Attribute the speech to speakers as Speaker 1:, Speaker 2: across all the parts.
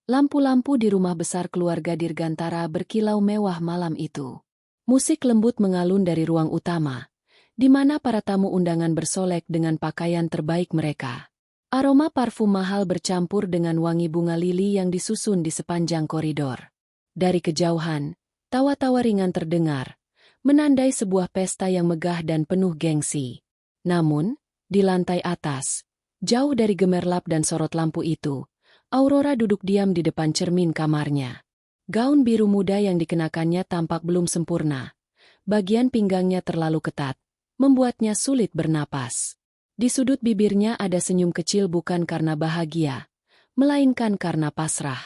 Speaker 1: Lampu-lampu di rumah besar keluarga Dirgantara berkilau mewah malam itu. Musik lembut mengalun dari ruang utama, di mana para tamu undangan bersolek dengan pakaian terbaik mereka. Aroma parfum mahal bercampur dengan wangi bunga lili yang disusun di sepanjang koridor. Dari kejauhan, tawa-tawa ringan terdengar, menandai sebuah pesta yang megah dan penuh gengsi. Namun, di lantai atas, jauh dari gemerlap dan sorot lampu itu, Aurora duduk diam di depan cermin kamarnya. Gaun biru muda yang dikenakannya tampak belum sempurna. Bagian pinggangnya terlalu ketat, membuatnya sulit bernapas. Di sudut bibirnya ada senyum kecil bukan karena bahagia, melainkan karena pasrah.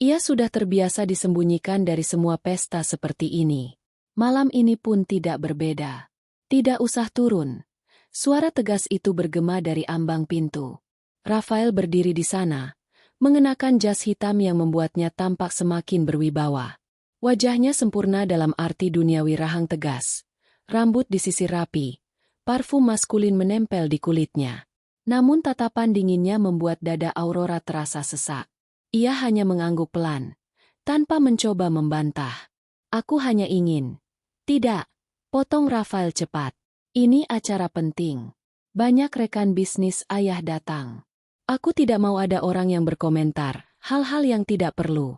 Speaker 1: Ia sudah terbiasa disembunyikan dari semua pesta seperti ini. Malam ini pun tidak berbeda. Tidak usah turun. Suara tegas itu bergema dari ambang pintu. Rafael berdiri di sana, mengenakan jas hitam yang membuatnya tampak semakin berwibawa. Wajahnya sempurna dalam arti duniawi, rahang tegas. Rambut disisir rapi, parfum maskulin menempel di kulitnya. Namun tatapan dinginnya membuat dada Aurora terasa sesak. Ia hanya mengangguk pelan, tanpa mencoba membantah. Aku hanya ingin. Tidak, potong Rafael cepat. Ini acara penting. Banyak rekan bisnis ayah datang. Aku tidak mau ada orang yang berkomentar, hal-hal yang tidak perlu.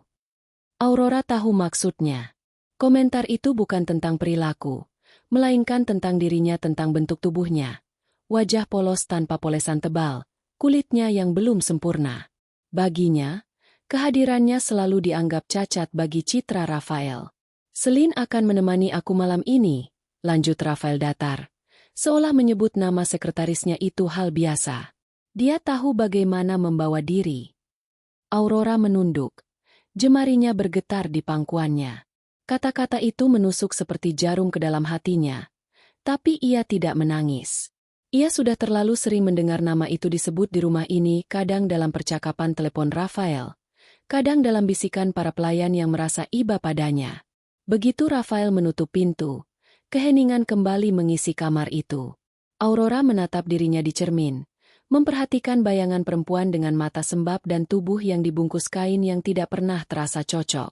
Speaker 1: Aurora tahu maksudnya. Komentar itu bukan tentang perilaku, melainkan tentang dirinya, tentang bentuk tubuhnya. Wajah polos tanpa polesan tebal, kulitnya yang belum sempurna. Baginya, kehadirannya selalu dianggap cacat bagi citra Rafael. Selin akan menemani aku malam ini, lanjut Rafael datar, seolah menyebut nama sekretarisnya itu hal biasa. Dia tahu bagaimana membawa diri. Aurora menunduk. Jemarinya bergetar di pangkuannya. Kata-kata itu menusuk seperti jarum ke dalam hatinya. Tapi ia tidak menangis. Ia sudah terlalu sering mendengar nama itu disebut di rumah ini, kadang dalam percakapan telepon Rafael, kadang dalam bisikan para pelayan yang merasa iba padanya. Begitu Rafael menutup pintu, keheningan kembali mengisi kamar itu. Aurora menatap dirinya di cermin, memperhatikan bayangan perempuan dengan mata sembab dan tubuh yang dibungkus kain yang tidak pernah terasa cocok.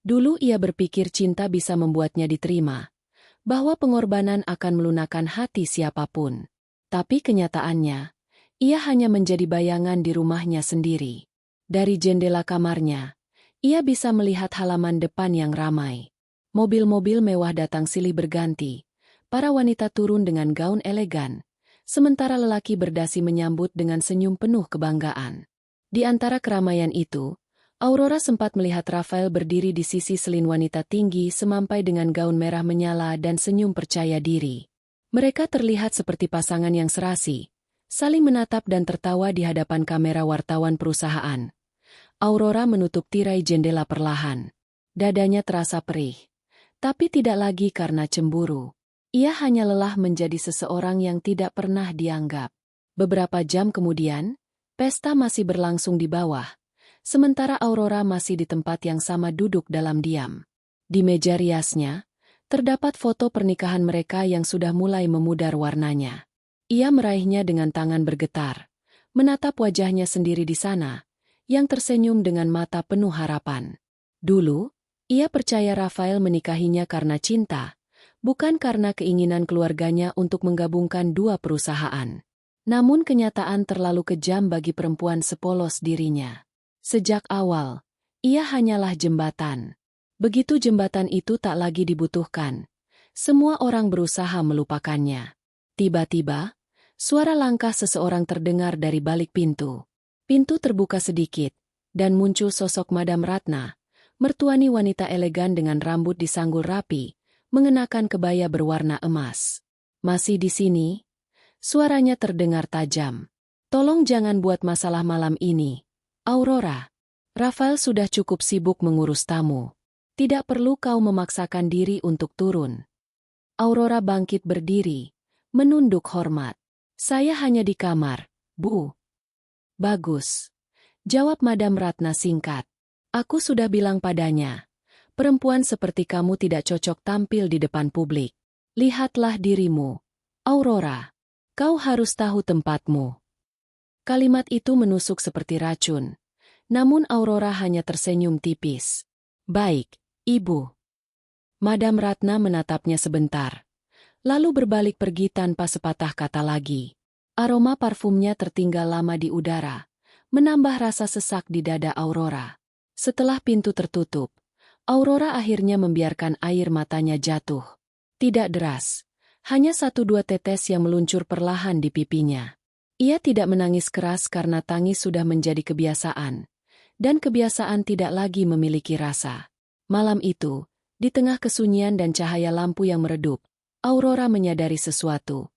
Speaker 1: Dulu ia berpikir cinta bisa membuatnya diterima, bahwa pengorbanan akan melunakkan hati siapapun. Tapi kenyataannya, ia hanya menjadi bayangan di rumahnya sendiri. Dari jendela kamarnya, ia bisa melihat halaman depan yang ramai. Mobil-mobil mewah datang silih berganti, para wanita turun dengan gaun elegan, sementara lelaki berdasi menyambut dengan senyum penuh kebanggaan. Di antara keramaian itu, Aurora sempat melihat Rafael berdiri di sisi Selin, wanita tinggi semampai dengan gaun merah menyala dan senyum percaya diri. Mereka terlihat seperti pasangan yang serasi, saling menatap dan tertawa di hadapan kamera wartawan perusahaan. Aurora menutup tirai jendela perlahan. Dadanya terasa perih, tapi tidak lagi karena cemburu. Ia hanya lelah menjadi seseorang yang tidak pernah dianggap. Beberapa jam kemudian, pesta masih berlangsung di bawah, sementara Aurora masih di tempat yang sama duduk dalam diam. Di meja riasnya, terdapat foto pernikahan mereka yang sudah mulai memudar warnanya. Ia meraihnya dengan tangan bergetar, menatap wajahnya sendiri di sana, yang tersenyum dengan mata penuh harapan. Dulu, ia percaya Rafael menikahinya karena cinta, bukan karena keinginan keluarganya untuk menggabungkan dua perusahaan. Namun kenyataan terlalu kejam bagi perempuan sepolos dirinya. Sejak awal, ia hanyalah jembatan. Begitu jembatan itu tak lagi dibutuhkan, semua orang berusaha melupakannya. Tiba-tiba, suara langkah seseorang terdengar dari balik pintu. Pintu terbuka sedikit, dan muncul sosok Madam Ratna, mertuani wanita elegan dengan rambut disanggul rapi, mengenakan kebaya berwarna emas. Masih di sini? Suaranya terdengar tajam. Tolong jangan buat masalah malam ini, Aurora. Rafael sudah cukup sibuk mengurus tamu. Tidak perlu kau memaksakan diri untuk turun. Aurora bangkit berdiri, menunduk hormat. Saya hanya di kamar, Bu. Bagus. Jawab Madam Ratna singkat. Aku sudah bilang padanya. Perempuan seperti kamu tidak cocok tampil di depan publik. Lihatlah dirimu, Aurora. Kau harus tahu tempatmu. Kalimat itu menusuk seperti racun. Namun Aurora hanya tersenyum tipis. Baik, Ibu. Madam Ratna menatapnya sebentar. Lalu berbalik pergi tanpa sepatah kata lagi. Aroma parfumnya tertinggal lama di udara, menambah rasa sesak di dada Aurora. Setelah pintu tertutup, Aurora akhirnya membiarkan air matanya jatuh. Tidak deras, hanya 1-2 tetes yang meluncur perlahan di pipinya. Ia tidak menangis keras karena tangis sudah menjadi kebiasaan, dan kebiasaan tidak lagi memiliki rasa. Malam itu, di tengah kesunyian dan cahaya lampu yang meredup, Aurora menyadari sesuatu.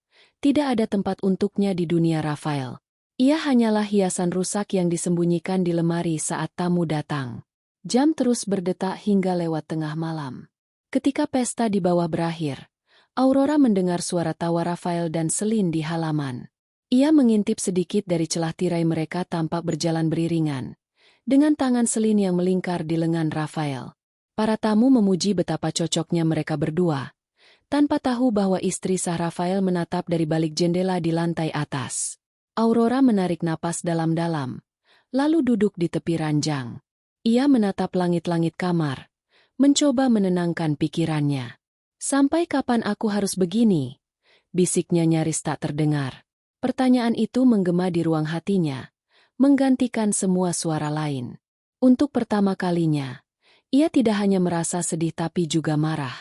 Speaker 1: Tidak ada tempat untuknya di dunia Rafael. Ia hanyalah hiasan rusak yang disembunyikan di lemari saat tamu datang. Jam terus berdetak hingga lewat tengah malam. Ketika pesta di bawah berakhir, Aurora mendengar suara tawa Rafael dan Selin di halaman. Ia mengintip sedikit dari celah tirai mereka tampak berjalan beriringan, dengan tangan Selin yang melingkar di lengan Rafael. Para tamu memuji betapa cocoknya mereka berdua, tanpa tahu bahwa istri sah Rafael menatap dari balik jendela di lantai atas. Aurora menarik napas dalam-dalam, lalu duduk di tepi ranjang. Ia menatap langit-langit kamar, mencoba menenangkan pikirannya. Sampai kapan aku harus begini? Bisiknya nyaris tak terdengar. Pertanyaan itu menggema di ruang hatinya, menggantikan semua suara lain. Untuk pertama kalinya, ia tidak hanya merasa sedih tapi juga marah.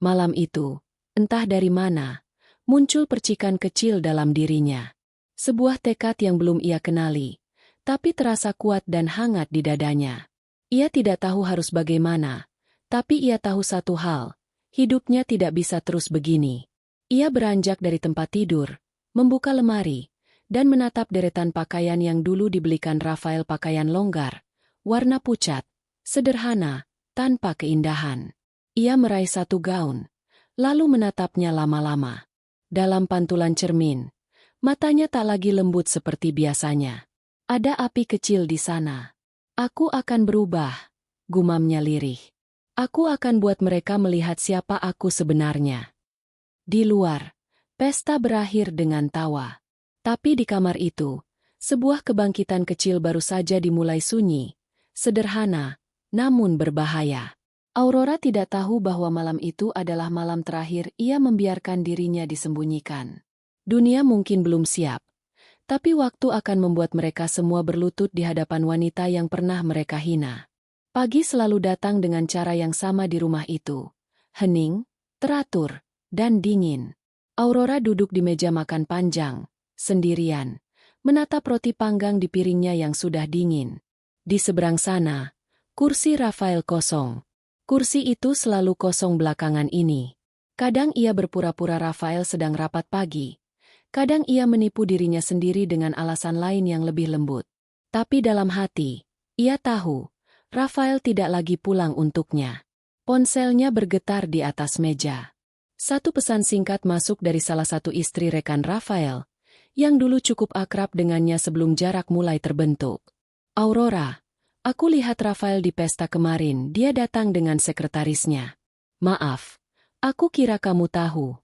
Speaker 1: Malam itu, entah dari mana, muncul percikan kecil dalam dirinya. Sebuah tekad yang belum ia kenali, tapi terasa kuat dan hangat di dadanya. Ia tidak tahu harus bagaimana, tapi ia tahu satu hal, hidupnya tidak bisa terus begini. Ia beranjak dari tempat tidur, membuka lemari, dan menatap deretan pakaian yang dulu dibelikan Rafael, pakaian longgar, warna pucat, sederhana, tanpa keindahan. Ia meraih satu gaun, lalu menatapnya lama-lama. Dalam pantulan cermin, matanya tak lagi lembut seperti biasanya. Ada api kecil di sana. Aku akan berubah, gumamnya lirih. Aku akan buat mereka melihat siapa aku sebenarnya. Di luar, pesta berakhir dengan tawa. Tapi di kamar itu, sebuah kebangkitan kecil baru saja dimulai, sunyi, sederhana, namun berbahaya. Aurora tidak tahu bahwa malam itu adalah malam terakhir ia membiarkan dirinya disembunyikan. Dunia mungkin belum siap, tapi waktu akan membuat mereka semua berlutut di hadapan wanita yang pernah mereka hina. Pagi selalu datang dengan cara yang sama di rumah itu. Hening, teratur, dan dingin. Aurora duduk di meja makan panjang, sendirian, menatap roti panggang di piringnya yang sudah dingin. Di seberang sana, kursi Rafael kosong. Kursi itu selalu kosong belakangan ini. Kadang ia berpura-pura Rafael sedang rapat pagi. Kadang ia menipu dirinya sendiri dengan alasan lain yang lebih lembut. Tapi dalam hati, ia tahu, Rafael tidak lagi pulang untuknya. Ponselnya bergetar di atas meja. Satu pesan singkat masuk dari salah satu istri rekan Rafael, yang dulu cukup akrab dengannya sebelum jarak mulai terbentuk. Aurora, aku lihat Rafael di pesta kemarin, dia datang dengan sekretarisnya. Maaf, aku kira kamu tahu.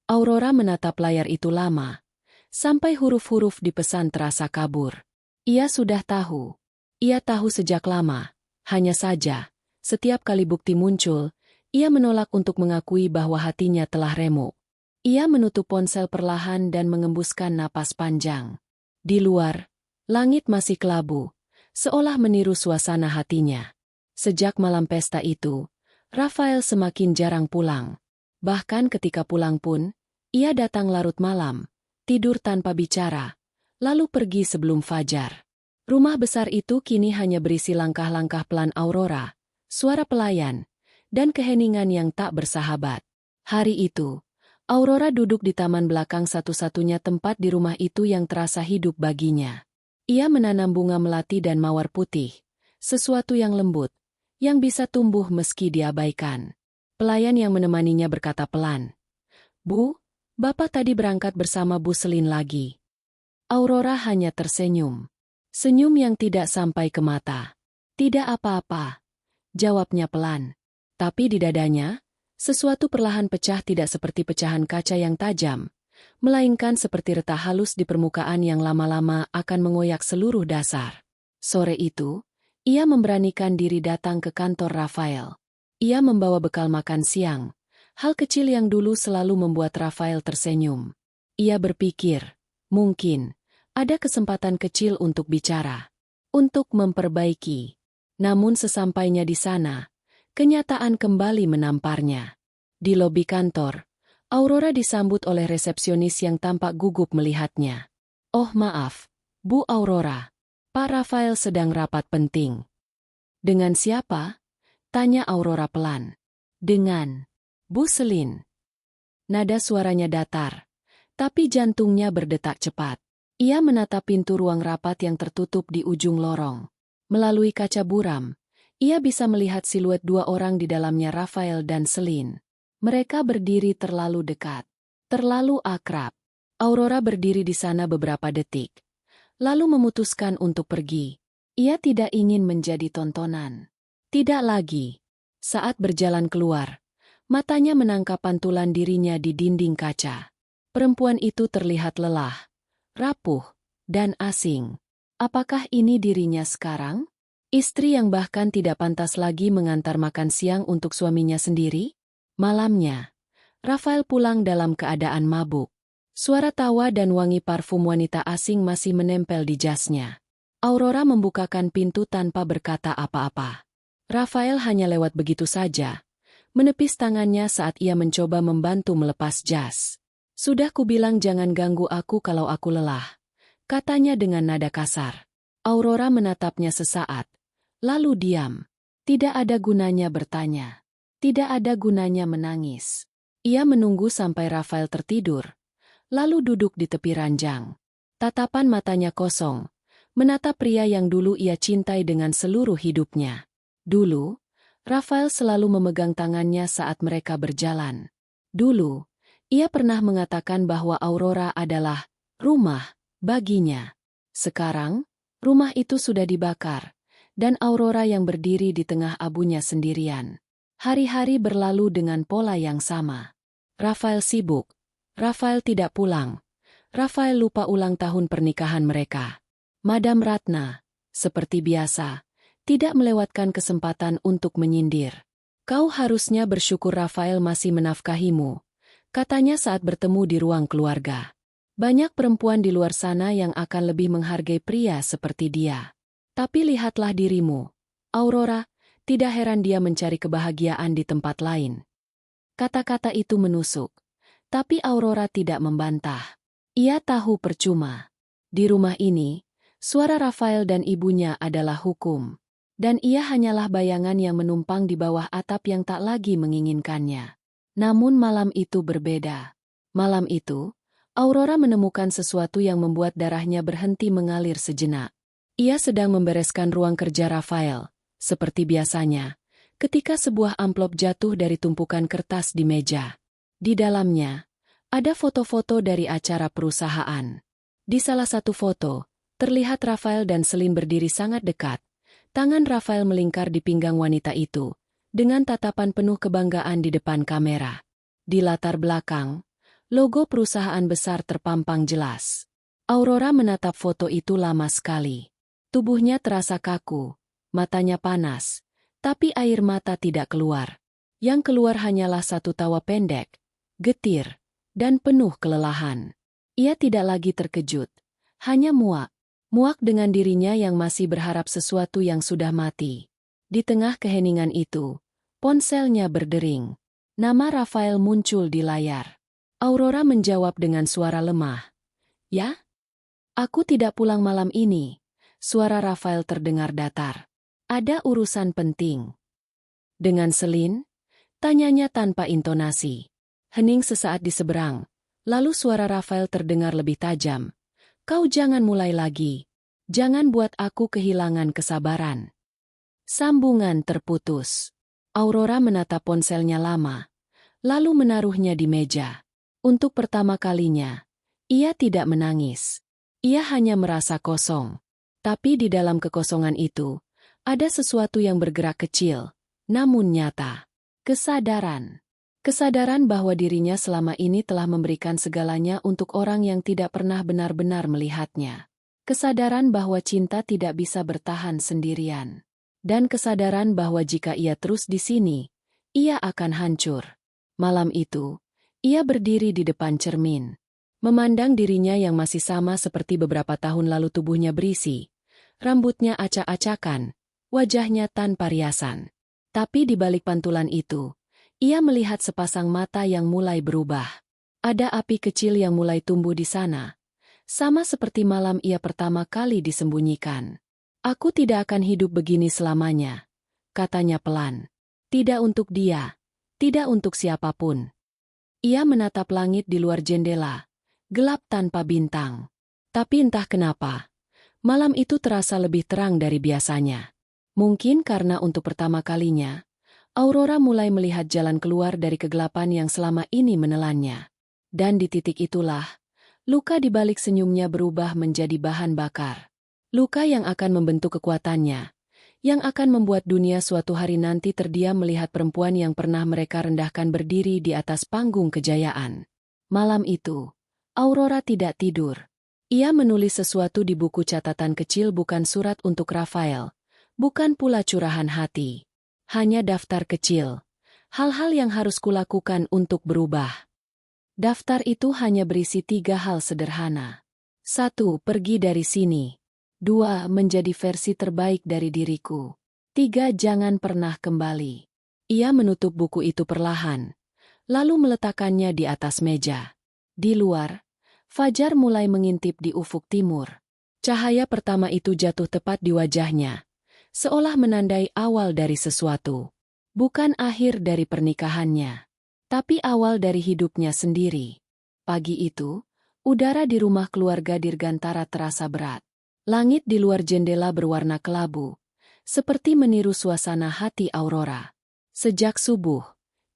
Speaker 1: Aurora menatap layar itu lama, sampai huruf-huruf di pesan terasa kabur. Ia sudah tahu. Ia tahu sejak lama, hanya saja, setiap kali bukti muncul, ia menolak untuk mengakui bahwa hatinya telah remuk. Ia menutup ponsel perlahan dan mengembuskan napas panjang. Di luar, langit masih kelabu, seolah meniru suasana hatinya. Sejak malam pesta itu, Rafael semakin jarang pulang. Bahkan ketika pulang pun, ia datang larut malam, tidur tanpa bicara, lalu pergi sebelum fajar. Rumah besar itu kini hanya berisi langkah-langkah pelan Aurora, suara pelayan, dan keheningan yang tak bersahabat. Hari itu, Aurora duduk di taman belakang, satu-satunya tempat di rumah itu yang terasa hidup baginya. Ia menanam bunga melati dan mawar putih, sesuatu yang lembut, yang bisa tumbuh meski diabaikan. Pelayan yang menemaninya berkata pelan, "Bu, Bapak tadi berangkat bersama Bu Selin lagi." Aurora hanya tersenyum. Senyum yang tidak sampai ke mata. "Tidak apa-apa," jawabnya pelan. Tapi di dadanya, sesuatu perlahan pecah, tidak seperti pecahan kaca yang tajam, melainkan seperti retak halus di permukaan yang lama-lama akan mengoyak seluruh dasar. Sore itu, ia memberanikan diri datang ke kantor Rafael. Ia membawa bekal makan siang, hal kecil yang dulu selalu membuat Rafael tersenyum. Ia berpikir, mungkin ada kesempatan kecil untuk bicara, untuk memperbaiki. Namun sesampainya di sana, kenyataan kembali menamparnya. Di lobi kantor, Aurora disambut oleh resepsionis yang tampak gugup melihatnya. "Oh maaf, Bu Aurora. Pak Rafael sedang rapat penting." "Dengan siapa?" tanya Aurora pelan. "Dengan Bu Selin." Nada suaranya datar, tapi jantungnya berdetak cepat. Ia menatap pintu ruang rapat yang tertutup di ujung lorong. Melalui kaca buram, ia bisa melihat siluet dua orang di dalamnya, Rafael dan Selin. Mereka berdiri terlalu dekat, terlalu akrab. Aurora berdiri di sana beberapa detik, lalu memutuskan untuk pergi. Ia tidak ingin menjadi tontonan. Tidak lagi. Saat berjalan keluar, matanya menangkap pantulan dirinya di dinding kaca. Perempuan itu terlihat lelah, rapuh, dan asing. Apakah ini dirinya sekarang? Istri yang bahkan tidak pantas lagi mengantar makan siang untuk suaminya sendiri? Malamnya, Rafael pulang dalam keadaan mabuk. Suara tawa dan wangi parfum wanita asing masih menempel di jasnya. Aurora membukakan pintu tanpa berkata apa-apa. Rafael hanya lewat begitu saja, menepis tangannya saat ia mencoba membantu melepas jas. "Sudah kubilang jangan ganggu aku kalau aku lelah," katanya dengan nada kasar. Aurora menatapnya sesaat, lalu diam. Tidak ada gunanya bertanya. Tidak ada gunanya menangis. Ia menunggu sampai Rafael tertidur, lalu duduk di tepi ranjang. Tatapan matanya kosong, menatap pria yang dulu ia cintai dengan seluruh hidupnya. Dulu, Rafael selalu memegang tangannya saat mereka berjalan. Dulu, ia pernah mengatakan bahwa Aurora adalah rumah baginya. Sekarang, rumah itu sudah dibakar, dan Aurora yang berdiri di tengah abunya sendirian. Hari-hari berlalu dengan pola yang sama. Rafael sibuk. Rafael tidak pulang. Rafael lupa ulang tahun pernikahan mereka. Madam Ratna, seperti biasa, tidak melewatkan kesempatan untuk menyindir. "Kau harusnya bersyukur Rafael masih menafkahimu," katanya saat bertemu di ruang keluarga. "Banyak perempuan di luar sana yang akan lebih menghargai pria seperti dia. Tapi lihatlah dirimu, Aurora, tidak heran dia mencari kebahagiaan di tempat lain." Kata-kata itu menusuk, tapi Aurora tidak membantah. Ia tahu percuma. Di rumah ini, suara Rafael dan ibunya adalah hukum. Dan ia hanyalah bayangan yang menumpang di bawah atap yang tak lagi menginginkannya. Namun malam itu berbeda. Malam itu, Aurora menemukan sesuatu yang membuat darahnya berhenti mengalir sejenak. Ia sedang membereskan ruang kerja Rafael, seperti biasanya, ketika sebuah amplop jatuh dari tumpukan kertas di meja. Di dalamnya, ada foto-foto dari acara perusahaan. Di salah satu foto, terlihat Rafael dan Selin berdiri sangat dekat. Tangan Rafael melingkar di pinggang wanita itu, dengan tatapan penuh kebanggaan di depan kamera. Di latar belakang, logo perusahaan besar terpampang jelas. Aurora menatap foto itu lama sekali. Tubuhnya terasa kaku, matanya panas, tapi air mata tidak keluar. Yang keluar hanyalah satu tawa pendek, getir, dan penuh kelelahan. Ia tidak lagi terkejut, hanya muak. Muak dengan dirinya yang masih berharap sesuatu yang sudah mati. Di tengah keheningan itu, ponselnya berdering. Nama Rafael muncul di layar. Aurora menjawab dengan suara lemah. "Ya? Aku tidak pulang malam ini." Suara Rafael terdengar datar. "Ada urusan penting." "Dengan Selin?" tanyanya tanpa intonasi. Hening sesaat di seberang, lalu suara Rafael terdengar lebih tajam. "Kau jangan mulai lagi. Jangan buat aku kehilangan kesabaran." Sambungan terputus. Aurora menatap ponselnya lama, lalu menaruhnya di meja. Untuk pertama kalinya, ia tidak menangis. Ia hanya merasa kosong. Tapi di dalam kekosongan itu, ada sesuatu yang bergerak kecil, namun nyata. Kesadaran. Kesadaran bahwa dirinya selama ini telah memberikan segalanya untuk orang yang tidak pernah benar-benar melihatnya. Kesadaran bahwa cinta tidak bisa bertahan sendirian. Dan kesadaran bahwa jika ia terus di sini, ia akan hancur. Malam itu, ia berdiri di depan cermin. Memandang dirinya yang masih sama seperti beberapa tahun lalu, tubuhnya berisi. Rambutnya acak-acakan, wajahnya tanpa riasan. Tapi di balik pantulan itu, ia melihat sepasang mata yang mulai berubah. Ada api kecil yang mulai tumbuh di sana. Sama seperti malam ia pertama kali disembunyikan. Aku tidak akan hidup begini selamanya, katanya pelan. Tidak untuk dia, tidak untuk siapapun. Ia menatap langit di luar jendela, gelap tanpa bintang. Tapi entah kenapa, malam itu terasa lebih terang dari biasanya. Mungkin karena untuk pertama kalinya, Aurora mulai melihat jalan keluar dari kegelapan yang selama ini menelannya. Dan di titik itulah, luka di balik senyumnya berubah menjadi bahan bakar. Luka yang akan membentuk kekuatannya, yang akan membuat dunia suatu hari nanti terdiam melihat perempuan yang pernah mereka rendahkan berdiri di atas panggung kejayaan. Malam itu, Aurora tidak tidur. Ia menulis sesuatu di buku catatan kecil, bukan surat untuk Rafael, bukan pula curahan hati. Hanya daftar kecil, hal-hal yang harus kulakukan untuk berubah. Daftar itu hanya berisi 3 hal sederhana. 1. Pergi dari sini. 2. Menjadi versi terbaik dari diriku. 3. Jangan pernah kembali. Ia menutup buku itu perlahan, lalu meletakkannya di atas meja. Di luar, fajar mulai mengintip di ufuk timur. Cahaya pertama itu jatuh tepat di wajahnya, seolah menandai awal dari sesuatu. Bukan akhir dari pernikahannya, tapi awal dari hidupnya sendiri. Pagi itu, udara di rumah keluarga Dirgantara terasa berat. Langit di luar jendela berwarna kelabu, seperti meniru suasana hati Aurora. Sejak subuh,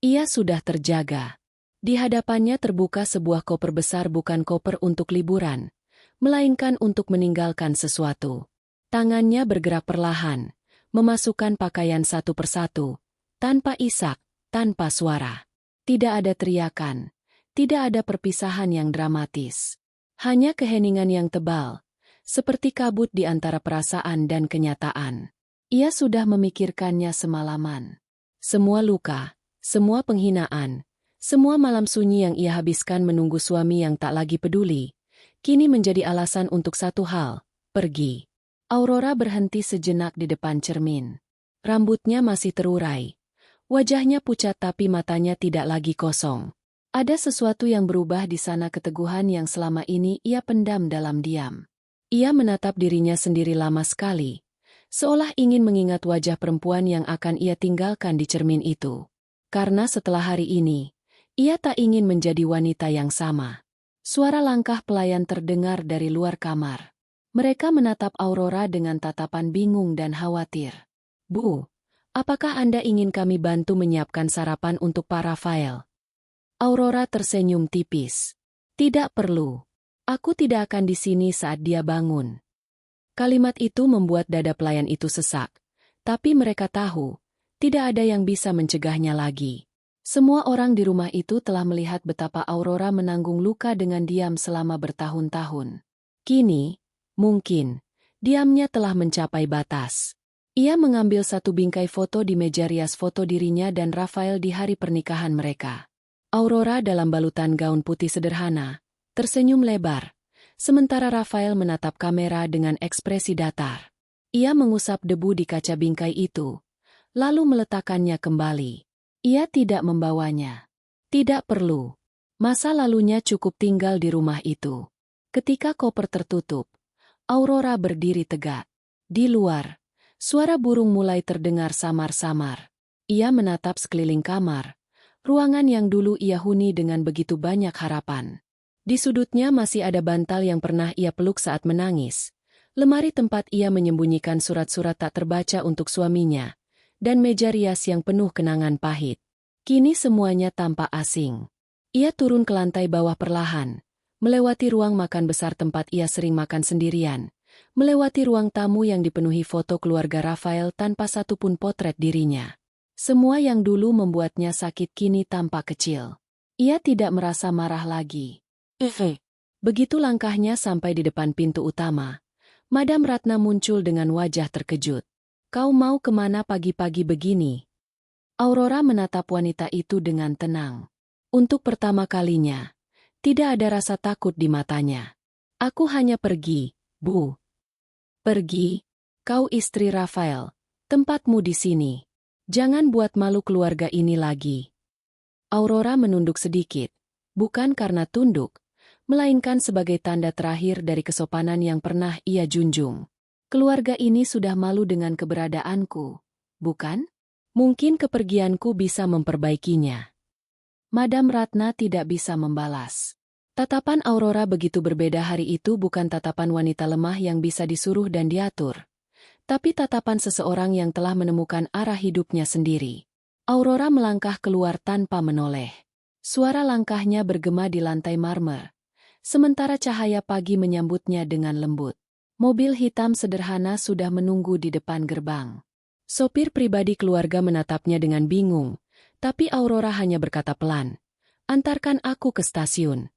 Speaker 1: ia sudah terjaga. Di hadapannya terbuka sebuah koper besar, bukan koper untuk liburan, melainkan untuk meninggalkan sesuatu. Tangannya bergerak perlahan, memasukkan pakaian satu persatu, tanpa isak, tanpa suara. Tidak ada teriakan, tidak ada perpisahan yang dramatis. Hanya keheningan yang tebal, seperti kabut di antara perasaan dan kenyataan. Ia sudah memikirkannya semalaman. Semua luka, semua penghinaan, semua malam sunyi yang ia habiskan menunggu suami yang tak lagi peduli, kini menjadi alasan untuk satu hal, pergi. Aurora berhenti sejenak di depan cermin. Rambutnya masih terurai. Wajahnya pucat tapi matanya tidak lagi kosong. Ada sesuatu yang berubah di sana, keteguhan yang selama ini ia pendam dalam diam. Ia menatap dirinya sendiri lama sekali, seolah ingin mengingat wajah perempuan yang akan ia tinggalkan di cermin itu. Karena setelah hari ini, ia tak ingin menjadi wanita yang sama. Suara langkah pelayan terdengar dari luar kamar. Mereka menatap Aurora dengan tatapan bingung dan khawatir. "Bu, apakah Anda ingin kami bantu menyiapkan sarapan untuk Pak Rafael?" Aurora tersenyum tipis. "Tidak perlu. Aku tidak akan di sini saat dia bangun." Kalimat itu membuat dada pelayan itu sesak. Tapi mereka tahu, tidak ada yang bisa mencegahnya lagi. Semua orang di rumah itu telah melihat betapa Aurora menanggung luka dengan diam selama bertahun-tahun. Kini, mungkin, diamnya telah mencapai batas. Ia mengambil satu bingkai foto di meja rias foto dirinya dan Rafael di hari pernikahan mereka. Aurora dalam balutan gaun putih sederhana, tersenyum lebar, sementara Rafael menatap kamera dengan ekspresi datar. Ia mengusap debu di kaca bingkai itu, lalu meletakkannya kembali. Ia tidak membawanya. Tidak perlu. Masa lalunya cukup tinggal di rumah itu. Ketika koper tertutup, Aurora berdiri tegak. Di luar, suara burung mulai terdengar samar-samar. Ia menatap sekeliling kamar, ruangan yang dulu ia huni dengan begitu banyak harapan. Di sudutnya masih ada bantal yang pernah ia peluk saat menangis, lemari tempat ia menyembunyikan surat-surat tak terbaca untuk suaminya, dan meja rias yang penuh kenangan pahit. Kini semuanya tampak asing. Ia turun ke lantai bawah perlahan, melewati ruang makan besar tempat ia sering makan sendirian, melewati ruang tamu yang dipenuhi foto keluarga Rafael tanpa satupun potret dirinya. Semua yang dulu membuatnya sakit kini tampak kecil. Ia tidak merasa marah lagi. Begitu langkahnya sampai di depan pintu utama, Madam Ratna muncul dengan wajah terkejut. Kau mau kemana pagi-pagi begini? Aurora menatap wanita itu dengan tenang. Untuk pertama kalinya, tidak ada rasa takut di matanya. Aku hanya pergi, Bu. Pergi? Kau istri Rafael. Tempatmu di sini. Jangan buat malu keluarga ini lagi. Aurora menunduk sedikit, bukan karena tunduk, melainkan sebagai tanda terakhir dari kesopanan yang pernah ia junjung. Keluarga ini sudah malu dengan keberadaanku, bukan? Mungkin kepergianku bisa memperbaikinya. Madam Ratna tidak bisa membalas. Tatapan Aurora begitu berbeda hari itu bukan tatapan wanita lemah yang bisa disuruh dan diatur, tapi tatapan seseorang yang telah menemukan arah hidupnya sendiri. Aurora melangkah keluar tanpa menoleh. Suara langkahnya bergema di lantai marmer, sementara cahaya pagi menyambutnya dengan lembut. Mobil hitam sederhana sudah menunggu di depan gerbang. Sopir pribadi keluarga menatapnya dengan bingung, tapi Aurora hanya berkata pelan, "Antarkan aku ke stasiun."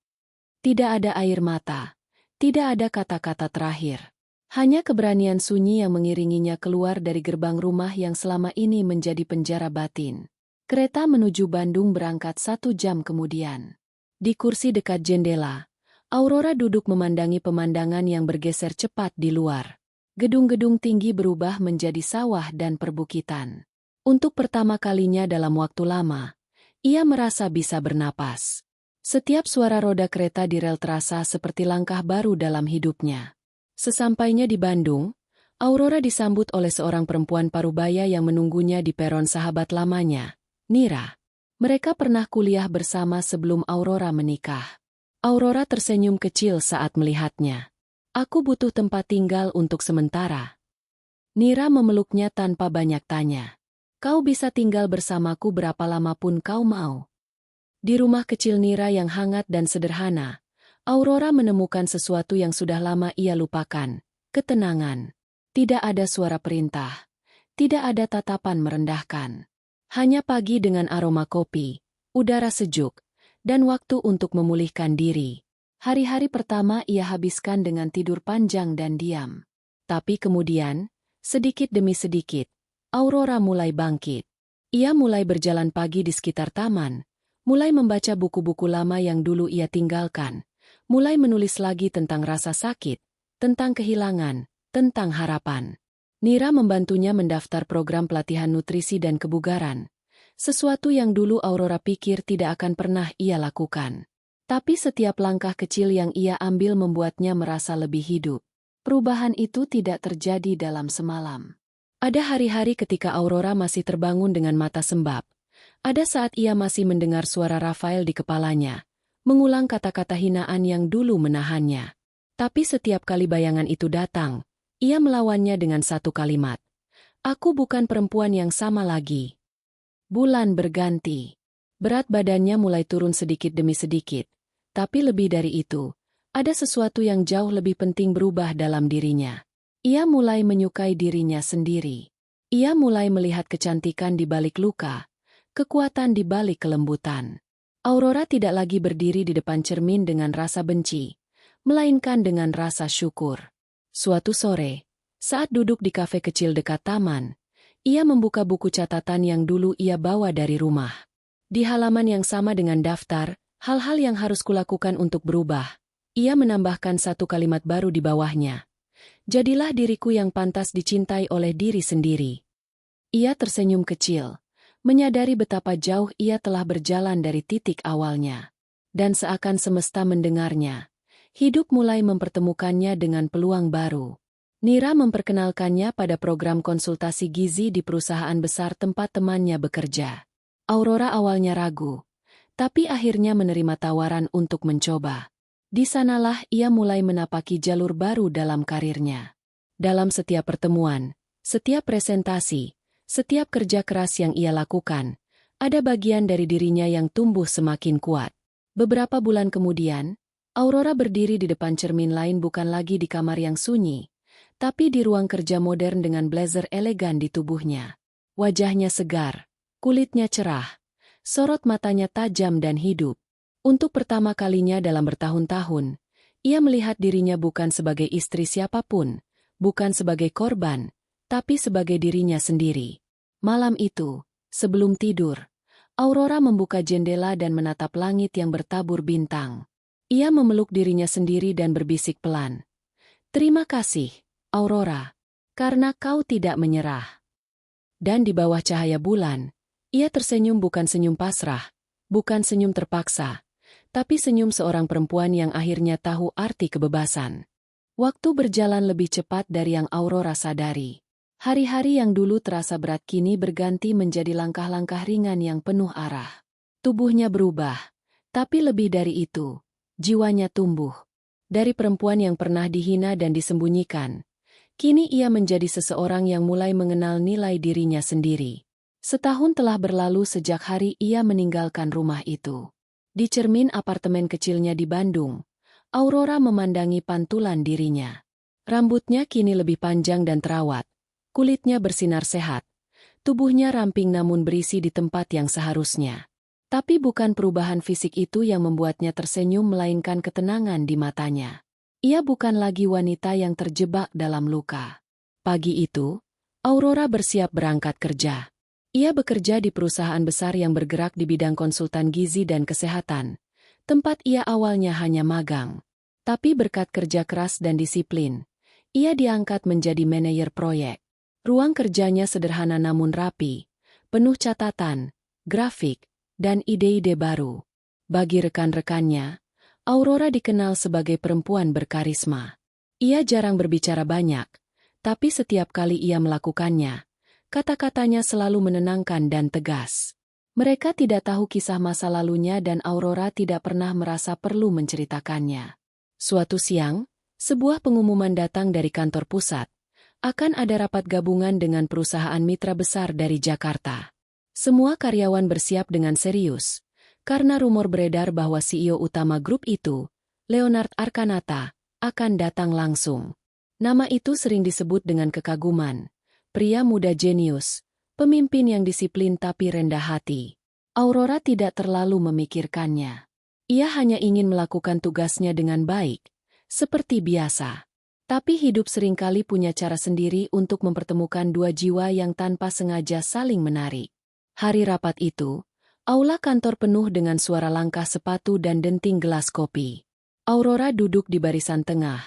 Speaker 1: Tidak ada air mata, tidak ada kata-kata terakhir. Hanya keberanian sunyi yang mengiringinya keluar dari gerbang rumah yang selama ini menjadi penjara batin. Kereta menuju Bandung berangkat 1 jam kemudian. Di kursi dekat jendela, Aurora duduk memandangi pemandangan yang bergeser cepat di luar. Gedung-gedung tinggi berubah menjadi sawah dan perbukitan. Untuk pertama kalinya dalam waktu lama, ia merasa bisa bernapas. Setiap suara roda kereta di rel terasa seperti langkah baru dalam hidupnya. Sesampainya di Bandung, Aurora disambut oleh seorang perempuan parubaya yang menunggunya di peron sahabat lamanya, Nira. Mereka pernah kuliah bersama sebelum Aurora menikah. Aurora tersenyum kecil saat melihatnya. "Aku butuh tempat tinggal untuk sementara." Nira memeluknya tanpa banyak tanya. "Kau bisa tinggal bersamaku berapa lama pun kau mau." Di rumah kecil Nira yang hangat dan sederhana, Aurora menemukan sesuatu yang sudah lama ia lupakan, ketenangan. Tidak ada suara perintah, tidak ada tatapan merendahkan. Hanya pagi dengan aroma kopi, udara sejuk, dan waktu untuk memulihkan diri. Hari-hari pertama ia habiskan dengan tidur panjang dan diam. Tapi kemudian, sedikit demi sedikit, Aurora mulai bangkit. Ia mulai berjalan pagi di sekitar taman, mulai membaca buku-buku lama yang dulu ia tinggalkan, mulai menulis lagi tentang rasa sakit, tentang kehilangan, tentang harapan. Nira membantunya mendaftar program pelatihan nutrisi dan kebugaran, sesuatu yang dulu Aurora pikir tidak akan pernah ia lakukan. Tapi setiap langkah kecil yang ia ambil membuatnya merasa lebih hidup. Perubahan itu tidak terjadi dalam semalam. Ada hari-hari ketika Aurora masih terbangun dengan mata sembab. Ada saat ia masih mendengar suara Rafael di kepalanya, mengulang kata-kata hinaan yang dulu menahannya. Tapi setiap kali bayangan itu datang, ia melawannya dengan satu kalimat. "Aku bukan perempuan yang sama lagi." Bulan berganti. Berat badannya mulai turun sedikit demi sedikit. Tapi lebih dari itu, ada sesuatu yang jauh lebih penting berubah dalam dirinya. Ia mulai menyukai dirinya sendiri. Ia mulai melihat kecantikan di balik luka, kekuatan di balik kelembutan. Aurora tidak lagi berdiri di depan cermin dengan rasa benci, melainkan dengan rasa syukur. Suatu sore, saat duduk di kafe kecil dekat taman, ia membuka buku catatan yang dulu ia bawa dari rumah. Di halaman yang sama dengan daftar, hal-hal yang harus kulakukan untuk berubah, ia menambahkan satu kalimat baru di bawahnya. "Jadilah diriku yang pantas dicintai oleh diri sendiri." Ia tersenyum kecil, menyadari betapa jauh ia telah berjalan dari titik awalnya. Dan seakan semesta mendengarnya, hidup mulai mempertemukannya dengan peluang baru. Nira memperkenalkannya pada program konsultasi gizi di perusahaan besar tempat temannya bekerja. Aurora awalnya ragu, tapi akhirnya menerima tawaran untuk mencoba. Di sanalah ia mulai menapaki jalur baru dalam karirnya. Dalam setiap pertemuan, setiap presentasi, setiap kerja keras yang ia lakukan, ada bagian dari dirinya yang tumbuh semakin kuat. Beberapa bulan kemudian, Aurora berdiri di depan cermin lain bukan lagi di kamar yang sunyi, tapi di ruang kerja modern dengan blazer elegan di tubuhnya. Wajahnya segar, kulitnya cerah, sorot matanya tajam dan hidup. Untuk pertama kalinya dalam bertahun-tahun, ia melihat dirinya bukan sebagai istri siapapun, bukan sebagai korban, tapi sebagai dirinya sendiri. Malam itu, sebelum tidur, Aurora membuka jendela dan menatap langit yang bertabur bintang. Ia memeluk dirinya sendiri dan berbisik pelan. "Terima kasih, Aurora, karena kau tidak menyerah." Dan di bawah cahaya bulan, ia tersenyum, bukan senyum pasrah, bukan senyum terpaksa, tapi senyum seorang perempuan yang akhirnya tahu arti kebebasan. Waktu berjalan lebih cepat dari yang Aurora sadari. Hari-hari yang dulu terasa berat kini berganti menjadi langkah-langkah ringan yang penuh arah. Tubuhnya berubah, tapi lebih dari itu, jiwanya tumbuh. Dari perempuan yang pernah dihina dan disembunyikan, kini ia menjadi seseorang yang mulai mengenal nilai dirinya sendiri. Setahun telah berlalu sejak hari ia meninggalkan rumah itu. Di cermin apartemen kecilnya di Bandung, Aurora memandangi pantulan dirinya. Rambutnya kini lebih panjang dan terawat, kulitnya bersinar sehat, tubuhnya ramping namun berisi di tempat yang seharusnya. Tapi bukan perubahan fisik itu yang membuatnya tersenyum, melainkan ketenangan di matanya. Ia bukan lagi wanita yang terjebak dalam luka. Pagi itu, Aurora bersiap berangkat kerja. Ia bekerja di perusahaan besar yang bergerak di bidang konsultan gizi dan kesehatan, tempat ia awalnya hanya magang. Tapi berkat kerja keras dan disiplin, ia diangkat menjadi manajer proyek. Ruang kerjanya sederhana namun rapi, penuh catatan, grafik, dan ide-ide baru. Bagi rekan-rekannya, Aurora dikenal sebagai perempuan berkarisma. Ia jarang berbicara banyak, tapi setiap kali ia melakukannya, kata-katanya selalu menenangkan dan tegas. Mereka tidak tahu kisah masa lalunya dan Aurora tidak pernah merasa perlu menceritakannya. Suatu siang, sebuah pengumuman datang dari kantor pusat. Akan ada rapat gabungan dengan perusahaan mitra besar dari Jakarta. Semua karyawan bersiap dengan serius, karena rumor beredar bahwa CEO utama grup itu, Leonard Arkanata, akan datang langsung. Nama itu sering disebut dengan kekaguman. Pria muda jenius, pemimpin yang disiplin tapi rendah hati. Aurora tidak terlalu memikirkannya. Ia hanya ingin melakukan tugasnya dengan baik, seperti biasa. Tapi hidup seringkali punya cara sendiri untuk mempertemukan dua jiwa yang tanpa sengaja saling menarik. Hari rapat itu, aula kantor penuh dengan suara langkah sepatu dan denting gelas kopi. Aurora duduk di barisan tengah,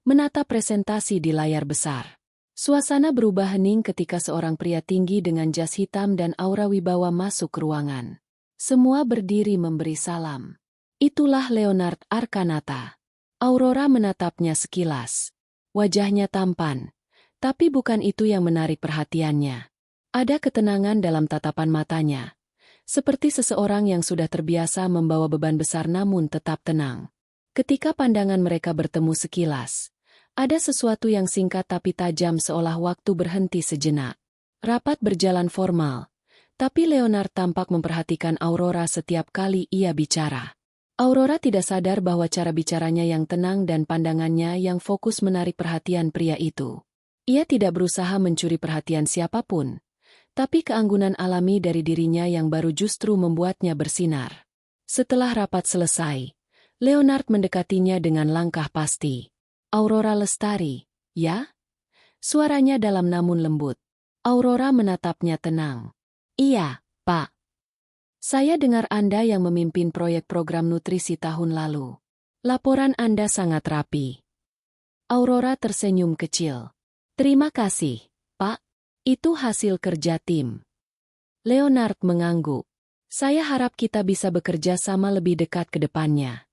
Speaker 1: menatap presentasi di layar besar. Suasana berubah hening ketika seorang pria tinggi dengan jas hitam dan aura wibawa masuk ke ruangan. Semua berdiri memberi salam. Itulah Leonard Arkanata. Aurora menatapnya sekilas. Wajahnya tampan, tapi bukan itu yang menarik perhatiannya. Ada ketenangan dalam tatapan matanya, seperti seseorang yang sudah terbiasa membawa beban besar namun tetap tenang. Ketika pandangan mereka bertemu sekilas, ada sesuatu yang singkat tapi tajam seolah waktu berhenti sejenak. Rapat berjalan formal, tapi Leonard tampak memperhatikan Aurora setiap kali ia bicara. Aurora tidak sadar bahwa cara bicaranya yang tenang dan pandangannya yang fokus menarik perhatian pria itu. Ia tidak berusaha mencuri perhatian siapapun, tapi keanggunan alami dari dirinya yang baru justru membuatnya bersinar. Setelah rapat selesai, Leonard mendekatinya dengan langkah pasti. "Aurora Lestari, ya?" Suaranya dalam namun lembut. Aurora menatapnya tenang. "Iya, Pak. Saya dengar Anda yang memimpin proyek program nutrisi tahun lalu. Laporan Anda sangat rapi." Aurora tersenyum kecil. "Terima kasih, Pak. Itu hasil kerja tim." Leonard mengangguk. "Saya harap kita bisa bekerja sama lebih dekat ke depannya."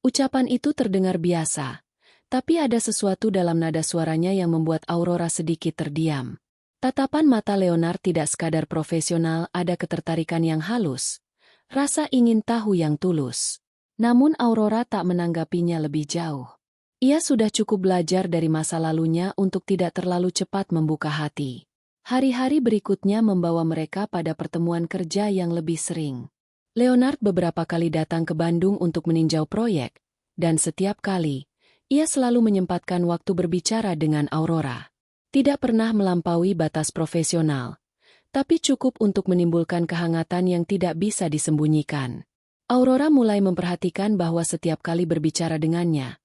Speaker 1: Ucapan itu terdengar biasa, tapi ada sesuatu dalam nada suaranya yang membuat Aurora sedikit terdiam. Tatapan mata Leonard tidak sekadar profesional, ada ketertarikan yang halus, rasa ingin tahu yang tulus. Namun Aurora tak menanggapinya lebih jauh. Ia sudah cukup belajar dari masa lalunya untuk tidak terlalu cepat membuka hati. Hari-hari berikutnya membawa mereka pada pertemuan kerja yang lebih sering. Leonard beberapa kali datang ke Bandung untuk meninjau proyek, dan setiap kali, ia selalu menyempatkan waktu berbicara dengan Aurora. Tidak pernah melampaui batas profesional, tapi cukup untuk menimbulkan kehangatan yang tidak bisa disembunyikan. Aurora mulai memperhatikan bahwa setiap kali berbicara dengannya,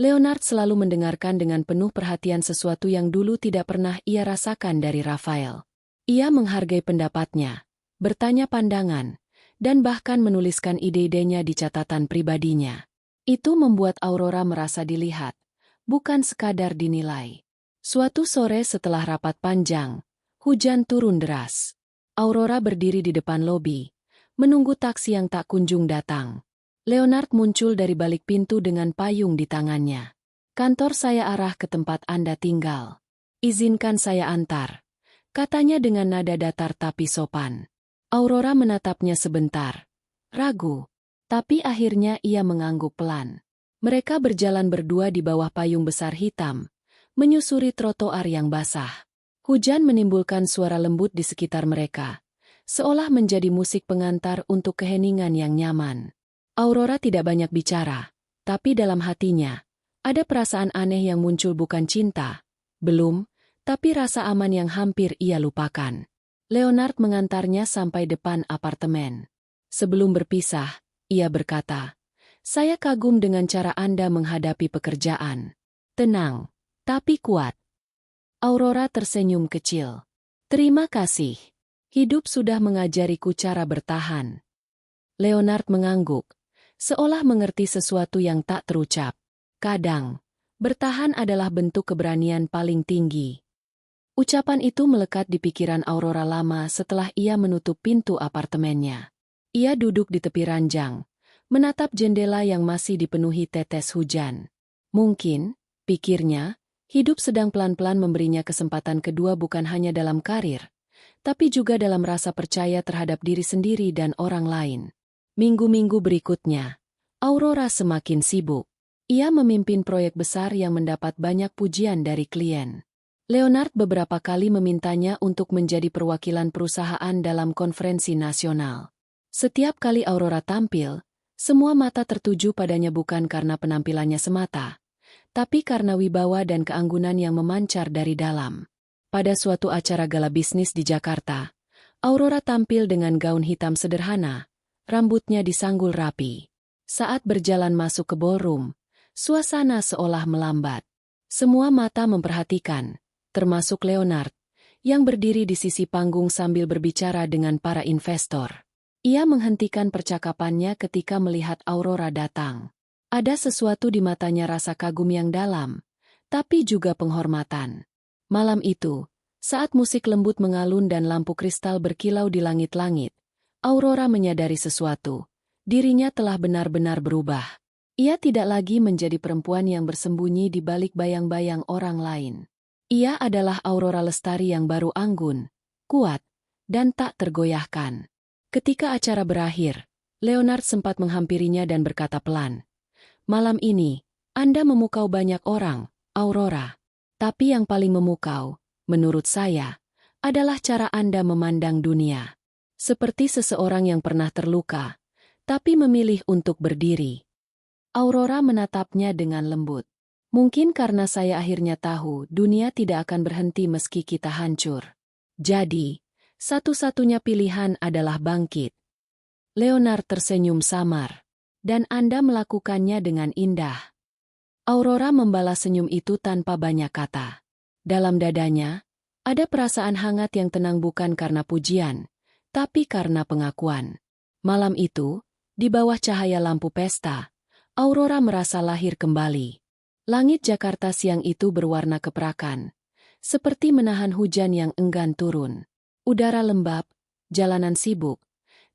Speaker 1: Leonard selalu mendengarkan dengan penuh perhatian sesuatu yang dulu tidak pernah ia rasakan dari Rafael. Ia menghargai pendapatnya, bertanya pandangan, dan bahkan menuliskan ide-idenya di catatan pribadinya. Itu membuat Aurora merasa dilihat, bukan sekadar dinilai. Suatu sore setelah rapat panjang, hujan turun deras. Aurora berdiri di depan lobi, menunggu taksi yang tak kunjung datang. Leonard muncul dari balik pintu dengan payung di tangannya. "Kantor saya arah ke tempat Anda tinggal. Izinkan saya antar," katanya dengan nada datar tapi sopan. Aurora menatapnya sebentar, ragu, tapi akhirnya ia mengangguk pelan. Mereka berjalan berdua di bawah payung besar hitam, menyusuri trotoar yang basah. Hujan menimbulkan suara lembut di sekitar mereka, seolah menjadi musik pengantar untuk keheningan yang nyaman. Aurora tidak banyak bicara, tapi dalam hatinya, ada perasaan aneh yang muncul, bukan cinta, belum, tapi rasa aman yang hampir ia lupakan. Leonard mengantarnya sampai depan apartemen. Sebelum berpisah, ia berkata, "Saya kagum dengan cara Anda menghadapi pekerjaan. Tenang, tapi kuat." Aurora tersenyum kecil. "Terima kasih. Hidup sudah mengajariku cara bertahan." Leonard mengangguk, seolah mengerti sesuatu yang tak terucap. Kadang, bertahan adalah bentuk keberanian paling tinggi. Ucapan itu melekat di pikiran Aurora lama setelah ia menutup pintu apartemennya. Ia duduk di tepi ranjang, menatap jendela yang masih dipenuhi tetes hujan. Mungkin, pikirnya, hidup sedang pelan-pelan memberinya kesempatan kedua, bukan hanya dalam karir, tapi juga dalam rasa percaya terhadap diri sendiri dan orang lain. Minggu-minggu berikutnya, Aurora semakin sibuk. Ia memimpin proyek besar yang mendapat banyak pujian dari klien. Leonard beberapa kali memintanya untuk menjadi perwakilan perusahaan dalam konferensi nasional. Setiap kali Aurora tampil, semua mata tertuju padanya, bukan karena penampilannya semata, tapi karena wibawa dan keanggunan yang memancar dari dalam. Pada suatu acara gala bisnis di Jakarta, Aurora tampil dengan gaun hitam sederhana, rambutnya disanggul rapi. Saat berjalan masuk ke ballroom, suasana seolah melambat. Semua mata memperhatikan, termasuk Leonard, yang berdiri di sisi panggung sambil berbicara dengan para investor. Ia menghentikan percakapannya ketika melihat Aurora datang. Ada sesuatu di matanya, rasa kagum yang dalam, tapi juga penghormatan. Malam itu, saat musik lembut mengalun dan lampu kristal berkilau di langit-langit, Aurora menyadari sesuatu. Dirinya telah benar-benar berubah. Ia tidak lagi menjadi perempuan yang bersembunyi di balik bayang-bayang orang lain. Ia adalah Aurora Lestari yang baru, anggun, kuat, dan tak tergoyahkan. Ketika acara berakhir, Leonard sempat menghampirinya dan berkata pelan, "Malam ini, Anda memukau banyak orang, Aurora. Tapi yang paling memukau, menurut saya, adalah cara Anda memandang dunia. Seperti seseorang yang pernah terluka, tapi memilih untuk berdiri." Aurora menatapnya dengan lembut. "Mungkin karena saya akhirnya tahu dunia tidak akan berhenti meski kita hancur. Jadi, satu-satunya pilihan adalah bangkit." Leonard tersenyum samar. "Dan Anda melakukannya dengan indah." Aurora membalas senyum itu tanpa banyak kata. Dalam dadanya, ada perasaan hangat yang tenang, bukan karena pujian, tapi karena pengakuan. Malam itu, di bawah cahaya lampu pesta, Aurora merasa lahir kembali. Langit Jakarta siang itu berwarna keperakan, seperti menahan hujan yang enggan turun. Udara lembab, jalanan sibuk,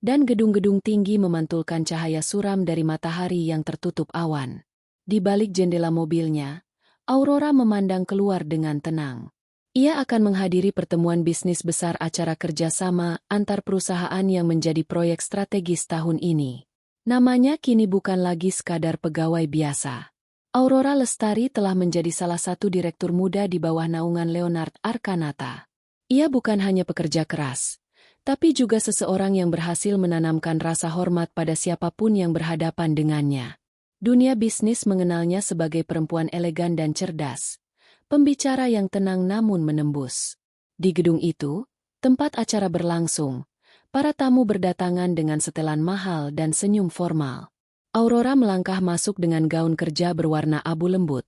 Speaker 1: dan gedung-gedung tinggi memantulkan cahaya suram dari matahari yang tertutup awan. Di balik jendela mobilnya, Aurora memandang keluar dengan tenang. Ia akan menghadiri pertemuan bisnis besar, acara kerjasama antar perusahaan yang menjadi proyek strategis tahun ini. Namanya kini bukan lagi sekadar pegawai biasa. Aurora Lestari telah menjadi salah satu direktur muda di bawah naungan Leonard Arkanata. Ia bukan hanya pekerja keras, tapi juga seseorang yang berhasil menanamkan rasa hormat pada siapapun yang berhadapan dengannya. Dunia bisnis mengenalnya sebagai perempuan elegan dan cerdas, pembicara yang tenang namun menembus. Di gedung itu, tempat acara berlangsung, para tamu berdatangan dengan setelan mahal dan senyum formal. Aurora melangkah masuk dengan gaun kerja berwarna abu lembut.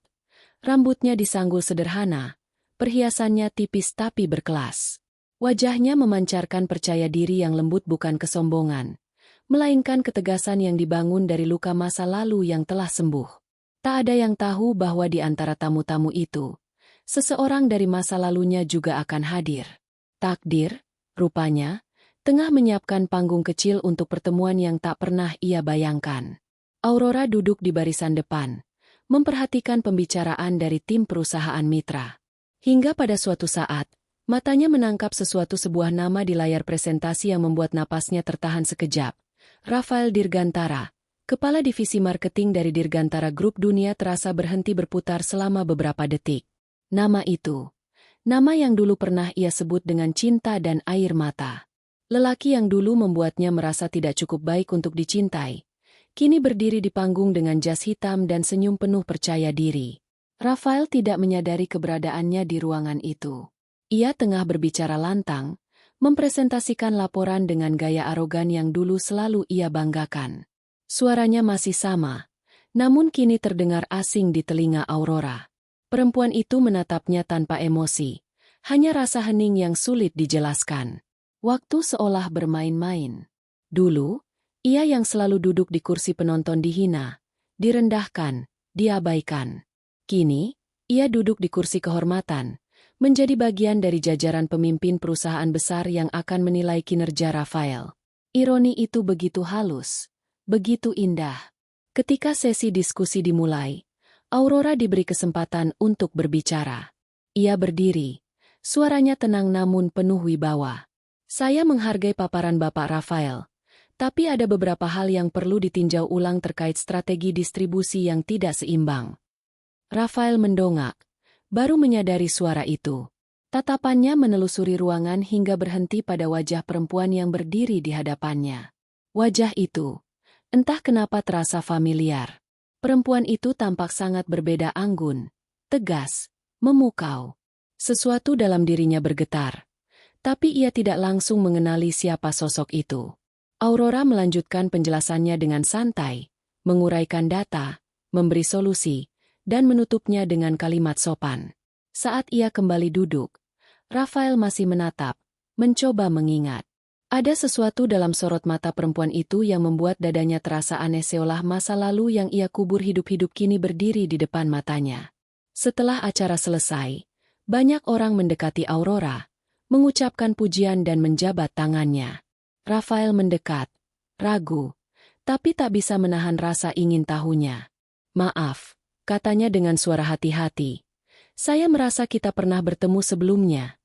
Speaker 1: Rambutnya disanggul sederhana, perhiasannya tipis tapi berkelas. Wajahnya memancarkan percaya diri yang lembut, bukan kesombongan, melainkan ketegasan yang dibangun dari luka masa lalu yang telah sembuh. Tak ada yang tahu bahwa di antara tamu-tamu itu, seseorang dari masa lalunya juga akan hadir. Takdir, rupanya, tengah menyiapkan panggung kecil untuk pertemuan yang tak pernah ia bayangkan. Aurora duduk di barisan depan, memperhatikan pembicaraan dari tim perusahaan mitra. Hingga pada suatu saat, matanya menangkap sebuah nama di layar presentasi yang membuat napasnya tertahan sekejap. Rafael Dirgantara, kepala divisi marketing dari Dirgantara Group. Dunia terasa berhenti berputar selama beberapa detik. Nama itu, nama yang dulu pernah ia sebut dengan cinta dan air mata. Lelaki yang dulu membuatnya merasa tidak cukup baik untuk dicintai, kini berdiri di panggung dengan jas hitam dan senyum penuh percaya diri. Rafael tidak menyadari keberadaannya di ruangan itu. Ia tengah berbicara lantang, mempresentasikan laporan dengan gaya arogan yang dulu selalu ia banggakan. Suaranya masih sama, namun kini terdengar asing di telinga Aurora. Perempuan itu menatapnya tanpa emosi, hanya rasa hening yang sulit dijelaskan. Waktu seolah bermain-main. Dulu, ia yang selalu duduk di kursi penonton dihina, direndahkan, diabaikan. Kini, ia duduk di kursi kehormatan, menjadi bagian dari jajaran pemimpin perusahaan besar yang akan menilai kinerja Rafael. Ironi itu begitu halus, begitu indah. Ketika sesi diskusi dimulai, Aurora diberi kesempatan untuk berbicara. Ia berdiri, suaranya tenang namun penuh wibawa. Saya menghargai paparan Bapak Rafael, tapi ada beberapa hal yang perlu ditinjau ulang terkait strategi distribusi yang tidak seimbang. Rafael mendongak, baru menyadari suara itu. Tatapannya menelusuri ruangan hingga berhenti pada wajah perempuan yang berdiri di hadapannya. Wajah itu, entah kenapa terasa familiar. Perempuan itu tampak sangat berbeda, anggun, tegas, memukau. Sesuatu dalam dirinya bergetar, tapi ia tidak langsung mengenali siapa sosok itu. Aurora melanjutkan penjelasannya dengan santai, menguraikan data, memberi solusi, dan menutupnya dengan kalimat sopan. Saat ia kembali duduk, Rafael masih menatap, mencoba mengingat. Ada sesuatu dalam sorot mata perempuan itu yang membuat dadanya terasa aneh, seolah masa lalu yang ia kubur hidup-hidup kini berdiri di depan matanya. Setelah acara selesai, banyak orang mendekati Aurora, mengucapkan pujian dan menjabat tangannya. Rafael mendekat, ragu, tapi tak bisa menahan rasa ingin tahunya. "Maaf," katanya dengan suara hati-hati. "Saya merasa kita pernah bertemu sebelumnya."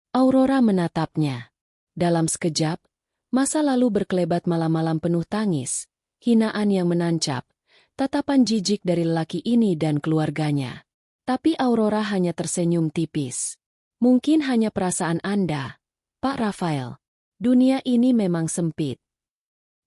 Speaker 1: Aurora menatapnya. Dalam sekejap, masa lalu berkelebat, malam-malam penuh tangis, hinaan yang menancap, tatapan jijik dari lelaki ini dan keluarganya. Tapi Aurora hanya tersenyum tipis. "Mungkin hanya perasaan Anda, Pak Rafael. Dunia ini memang sempit."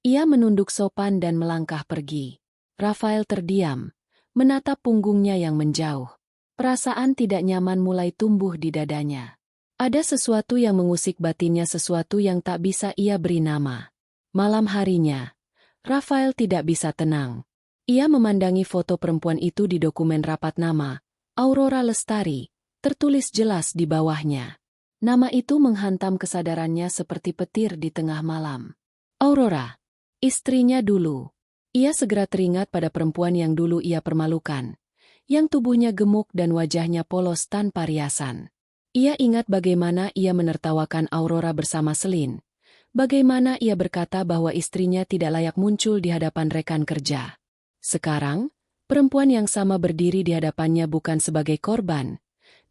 Speaker 1: Ia menunduk sopan dan melangkah pergi. Rafael terdiam, menatap punggungnya yang menjauh. Perasaan tidak nyaman mulai tumbuh di dadanya. Ada sesuatu yang mengusik batinnya, sesuatu yang tak bisa ia beri nama. Malam harinya, Rafael tidak bisa tenang. Ia memandangi foto perempuan itu di dokumen rapat nama, Aurora Lestari, tertulis jelas di bawahnya. Nama itu menghantam kesadarannya seperti petir di tengah malam. Aurora, istrinya dulu. Ia segera teringat pada perempuan yang dulu ia permalukan, yang tubuhnya gemuk dan wajahnya polos tanpa riasan. Ia ingat bagaimana ia menertawakan Aurora bersama Selin, bagaimana ia berkata bahwa istrinya tidak layak muncul di hadapan rekan kerja. Sekarang, perempuan yang sama berdiri di hadapannya bukan sebagai korban,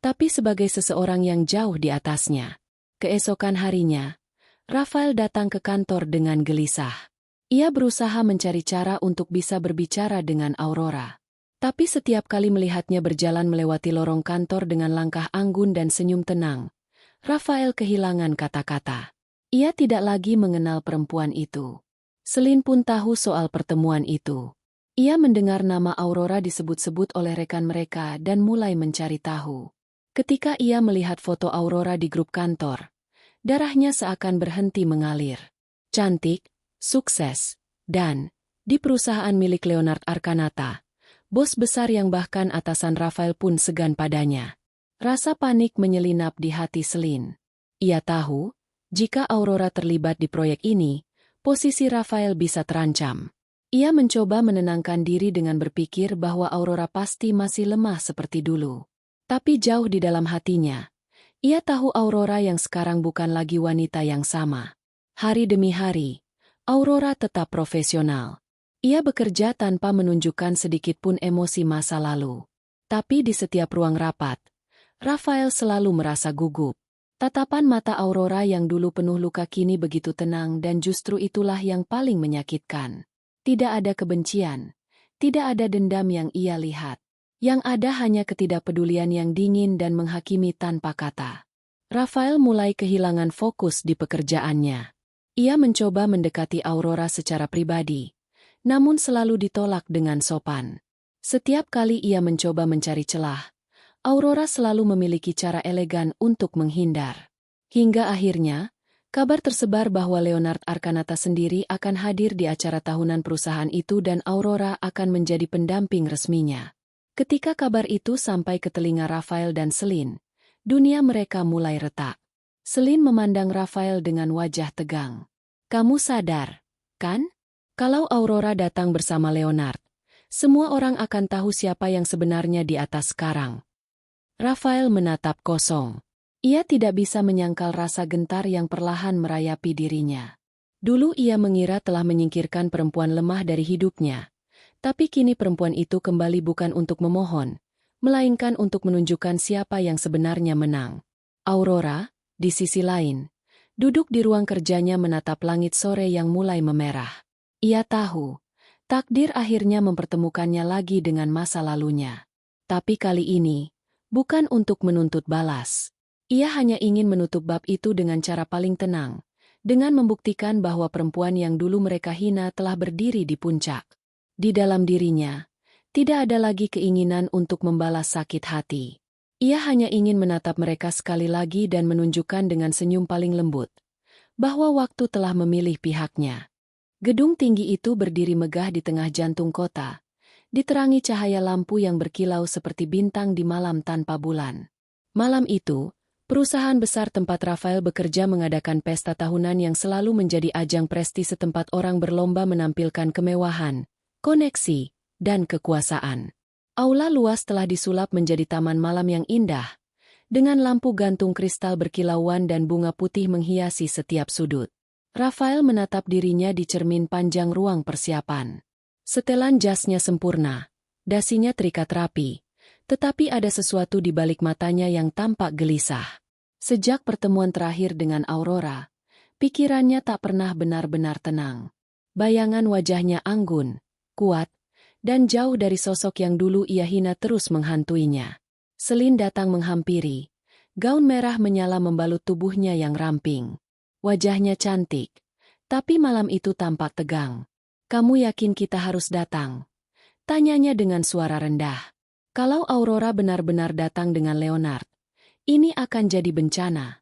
Speaker 1: tapi sebagai seseorang yang jauh di atasnya. Keesokan harinya, Rafael datang ke kantor dengan gelisah. Ia berusaha mencari cara untuk bisa berbicara dengan Aurora. Tapi setiap kali melihatnya berjalan melewati lorong kantor dengan langkah anggun dan senyum tenang, Rafael kehilangan kata-kata. Ia tidak lagi mengenal perempuan itu. Selin pun tahu soal pertemuan itu. Ia mendengar nama Aurora disebut-sebut oleh rekan mereka dan mulai mencari tahu. Ketika ia melihat foto Aurora di grup kantor, darahnya seakan berhenti mengalir. Cantik, sukses, dan Di perusahaan milik Leonard Arkanata, bos besar yang bahkan atasan Rafael pun segan padanya. Rasa panik menyelinap di hati Celine. Ia tahu, jika Aurora terlibat di proyek ini, posisi Rafael bisa terancam. Ia mencoba menenangkan diri dengan berpikir bahwa Aurora pasti masih lemah seperti dulu. Tapi jauh di dalam hatinya, ia tahu Aurora yang sekarang bukan lagi wanita yang sama. Hari demi hari, Aurora tetap profesional. Ia bekerja tanpa menunjukkan sedikitpun emosi masa lalu. Tapi di setiap ruang rapat, Rafael selalu merasa gugup. Tatapan mata Aurora yang dulu penuh luka kini begitu tenang dan justru itulah yang paling menyakitkan. Tidak ada kebencian, tidak ada dendam yang ia lihat. Yang ada hanya ketidakpedulian yang dingin dan menghakimi tanpa kata. Rafael mulai kehilangan fokus di pekerjaannya. Ia mencoba mendekati Aurora secara pribadi, namun selalu ditolak dengan sopan. Setiap kali ia mencoba mencari celah, Aurora selalu memiliki cara elegan untuk menghindar. Hingga akhirnya, kabar tersebar bahwa Leonard Arkanata sendiri akan hadir di acara tahunan perusahaan itu dan Aurora akan menjadi pendamping resminya. Ketika kabar itu sampai ke telinga Rafael dan Celine, dunia mereka mulai retak. Celine memandang Rafael dengan wajah tegang. "Kamu sadar, kan? Kalau Aurora datang bersama Leonard, semua orang akan tahu siapa yang sebenarnya di atas sekarang." Rafael menatap kosong. Ia tidak bisa menyangkal rasa gentar yang perlahan merayapi dirinya. Dulu ia mengira telah menyingkirkan perempuan lemah dari hidupnya. Tapi kini perempuan itu kembali bukan untuk memohon, melainkan untuk menunjukkan siapa yang sebenarnya menang. Aurora, di sisi lain, duduk di ruang kerjanya menatap langit sore yang mulai memerah. Ia tahu, takdir akhirnya mempertemukannya lagi dengan masa lalunya. Tapi kali ini, bukan untuk menuntut balas. Ia hanya ingin menutup bab itu dengan cara paling tenang, dengan membuktikan bahwa perempuan yang dulu mereka hina telah berdiri di puncak. Di dalam dirinya, tidak ada lagi keinginan untuk membalas sakit hati. Ia hanya ingin menatap mereka sekali lagi dan menunjukkan dengan senyum paling lembut, bahwa waktu telah memilih pihaknya. Gedung tinggi itu berdiri megah di tengah jantung kota, diterangi cahaya lampu yang berkilau seperti bintang di malam tanpa bulan. Malam itu, perusahaan besar tempat Rafael bekerja mengadakan pesta tahunan yang selalu menjadi ajang prestise tempat orang berlomba menampilkan kemewahan, koneksi, dan kekuasaan. Aula luas telah disulap menjadi taman malam yang indah, dengan lampu gantung kristal berkilauan dan bunga putih menghiasi setiap sudut. Rafael menatap dirinya di cermin panjang ruang persiapan. Setelan jasnya sempurna, dasinya terikat rapi, tetapi ada sesuatu di balik matanya yang tampak gelisah. Sejak pertemuan terakhir dengan Aurora, pikirannya tak pernah benar-benar tenang. Bayangan wajahnya anggun, kuat, dan jauh dari sosok yang dulu ia hina terus menghantuinya. Celine datang menghampiri. Gaun merah menyala membalut tubuhnya yang ramping. Wajahnya cantik, tapi malam itu tampak tegang. "Kamu yakin kita harus datang?" tanyanya dengan suara rendah. Kalau Aurora benar-benar datang dengan Leonard, ini akan jadi bencana.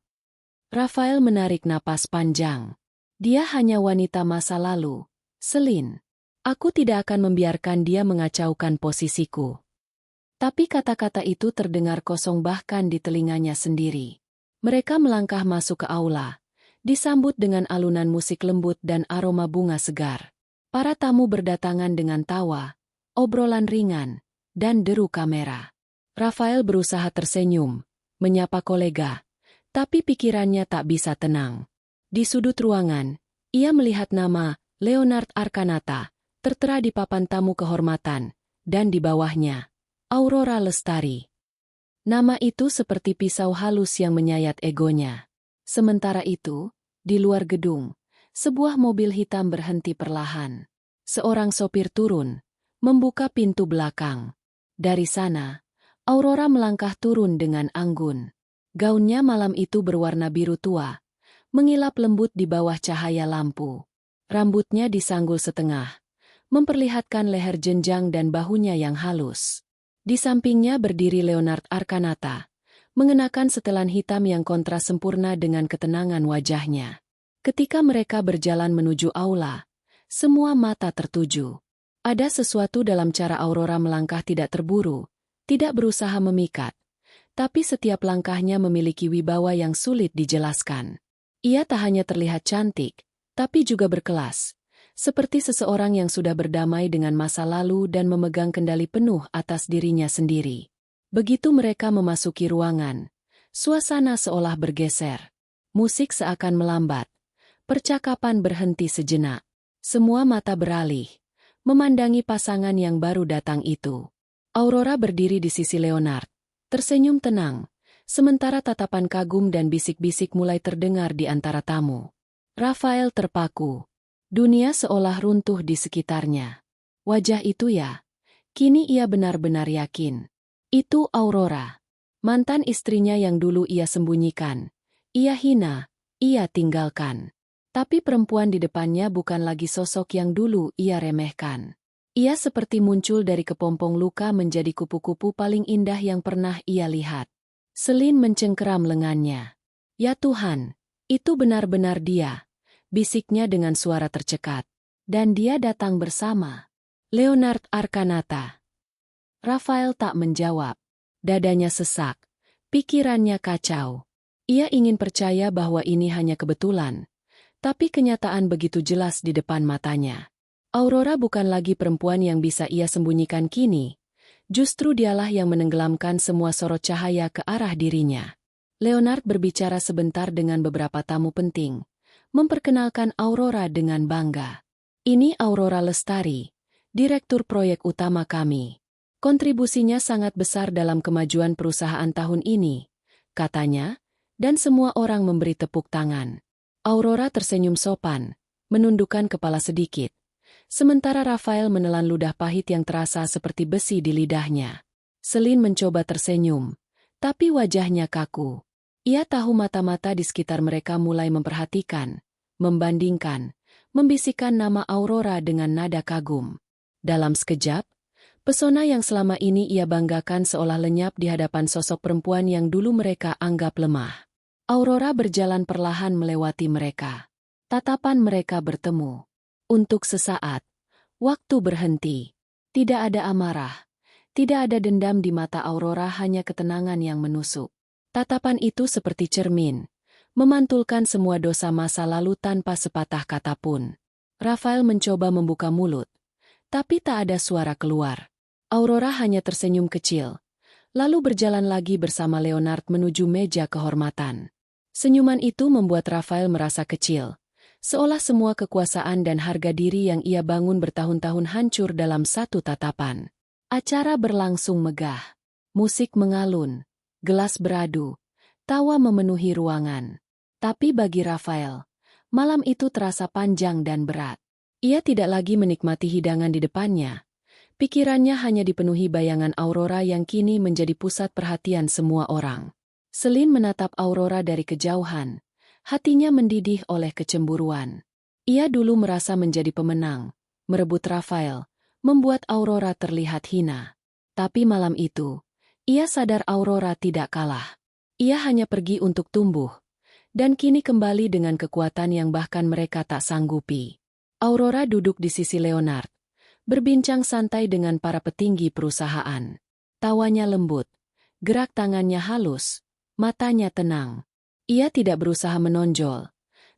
Speaker 1: Rafael menarik napas panjang. Dia hanya wanita masa lalu, Celine. Aku tidak akan membiarkan dia mengacaukan posisiku. Tapi kata-kata itu terdengar kosong bahkan di telinganya sendiri. Mereka melangkah masuk ke aula, disambut dengan alunan musik lembut dan aroma bunga segar. Para tamu berdatangan dengan tawa, obrolan ringan, dan deru kamera. Rafael berusaha tersenyum, menyapa kolega, tapi pikirannya tak bisa tenang. Di sudut ruangan, ia melihat nama Leonard Arkanata tertera di papan tamu kehormatan, dan di bawahnya, Aurora Lestari. Nama itu seperti pisau halus yang menyayat egonya. Sementara itu, di luar gedung, sebuah mobil hitam berhenti perlahan. Seorang sopir turun, membuka pintu belakang. Dari sana, Aurora melangkah turun dengan anggun. Gaunnya malam itu berwarna biru tua, mengilap lembut di bawah cahaya lampu. Rambutnya disanggul setengah, memperlihatkan leher jenjang dan bahunya yang halus. Di sampingnya berdiri Leonard Arkanata, mengenakan setelan hitam yang kontras sempurna dengan ketenangan wajahnya. Ketika mereka berjalan menuju aula, Semua mata tertuju. Ada sesuatu dalam cara Aurora melangkah tidak terburu, tidak berusaha memikat. Tapi setiap langkahnya memiliki wibawa yang sulit dijelaskan. Ia tak hanya terlihat cantik, tapi juga berkelas. Seperti seseorang yang sudah berdamai dengan masa lalu dan memegang kendali penuh atas dirinya sendiri. Begitu mereka memasuki ruangan, suasana seolah bergeser. Musik seakan melambat. Percakapan berhenti sejenak. Semua mata beralih, memandangi pasangan yang baru datang itu. Aurora berdiri di sisi Leonard, tersenyum tenang, sementara tatapan kagum dan bisik-bisik mulai terdengar di antara tamu. Rafael terpaku. Dunia seolah runtuh di sekitarnya. Wajah itu ya, kini ia benar-benar yakin. Itu Aurora. Mantan istrinya yang dulu ia sembunyikan. Ia hina, ia tinggalkan. Tapi perempuan di depannya bukan lagi sosok yang dulu ia remehkan. Ia seperti muncul dari kepompong luka menjadi kupu-kupu paling indah yang pernah ia lihat. Selin mencengkeram lengannya. Ya Tuhan, itu benar-benar dia, bisiknya dengan suara tercekat. Dan dia datang bersama Leonard Arkanata. Rafael tak menjawab. Dadanya sesak, pikirannya kacau. Ia ingin percaya bahwa ini hanya kebetulan. Tapi kenyataan begitu jelas di depan matanya. Aurora bukan lagi perempuan yang bisa ia sembunyikan kini. Justru dialah yang menenggelamkan semua sorot cahaya ke arah dirinya. Leonard berbicara sebentar dengan beberapa tamu penting. Memperkenalkan Aurora dengan bangga. Ini Aurora Lestari, direktur proyek utama kami. Kontribusinya sangat besar dalam kemajuan perusahaan tahun ini, katanya, dan semua orang memberi tepuk tangan. Aurora tersenyum sopan, menundukkan kepala sedikit. Sementara Rafael menelan ludah pahit yang terasa seperti besi di lidahnya. Selin mencoba tersenyum, tapi wajahnya kaku. Ia tahu mata-mata di sekitar mereka mulai memperhatikan, membandingkan, membisikkan nama Aurora dengan nada kagum. Dalam sekejap, pesona yang selama ini ia banggakan seolah lenyap di hadapan sosok perempuan yang dulu mereka anggap lemah. Aurora berjalan perlahan melewati mereka. Tatapan mereka bertemu. Untuk sesaat, waktu berhenti. Tidak ada amarah, tidak ada dendam di mata Aurora, hanya ketenangan yang menusuk. Tatapan itu seperti cermin, memantulkan semua dosa masa lalu tanpa sepatah kata pun. Rafael mencoba membuka mulut, tapi tak ada suara keluar. Aurora hanya tersenyum kecil, lalu berjalan lagi bersama Leonard menuju meja kehormatan. Senyuman itu membuat Rafael merasa kecil, seolah semua kekuasaan dan harga diri yang ia bangun bertahun-tahun hancur dalam satu tatapan. Acara berlangsung megah. Musik mengalun, gelas beradu, tawa memenuhi ruangan. Tapi bagi Rafael, malam itu terasa panjang dan berat. Ia tidak lagi menikmati hidangan di depannya. Pikirannya hanya dipenuhi bayangan Aurora yang kini menjadi pusat perhatian semua orang. Selin menatap Aurora dari kejauhan, hatinya mendidih oleh kecemburuan. Ia dulu merasa menjadi pemenang, merebut Rafael, membuat Aurora terlihat hina. Tapi malam itu, ia sadar Aurora tidak kalah. Ia hanya pergi untuk tumbuh, dan kini kembali dengan kekuatan yang bahkan mereka tak sanggupi. Aurora duduk di sisi Leonard, berbincang santai dengan para petinggi perusahaan. Tawanya lembut, gerak tangannya halus, matanya tenang. Ia tidak berusaha menonjol,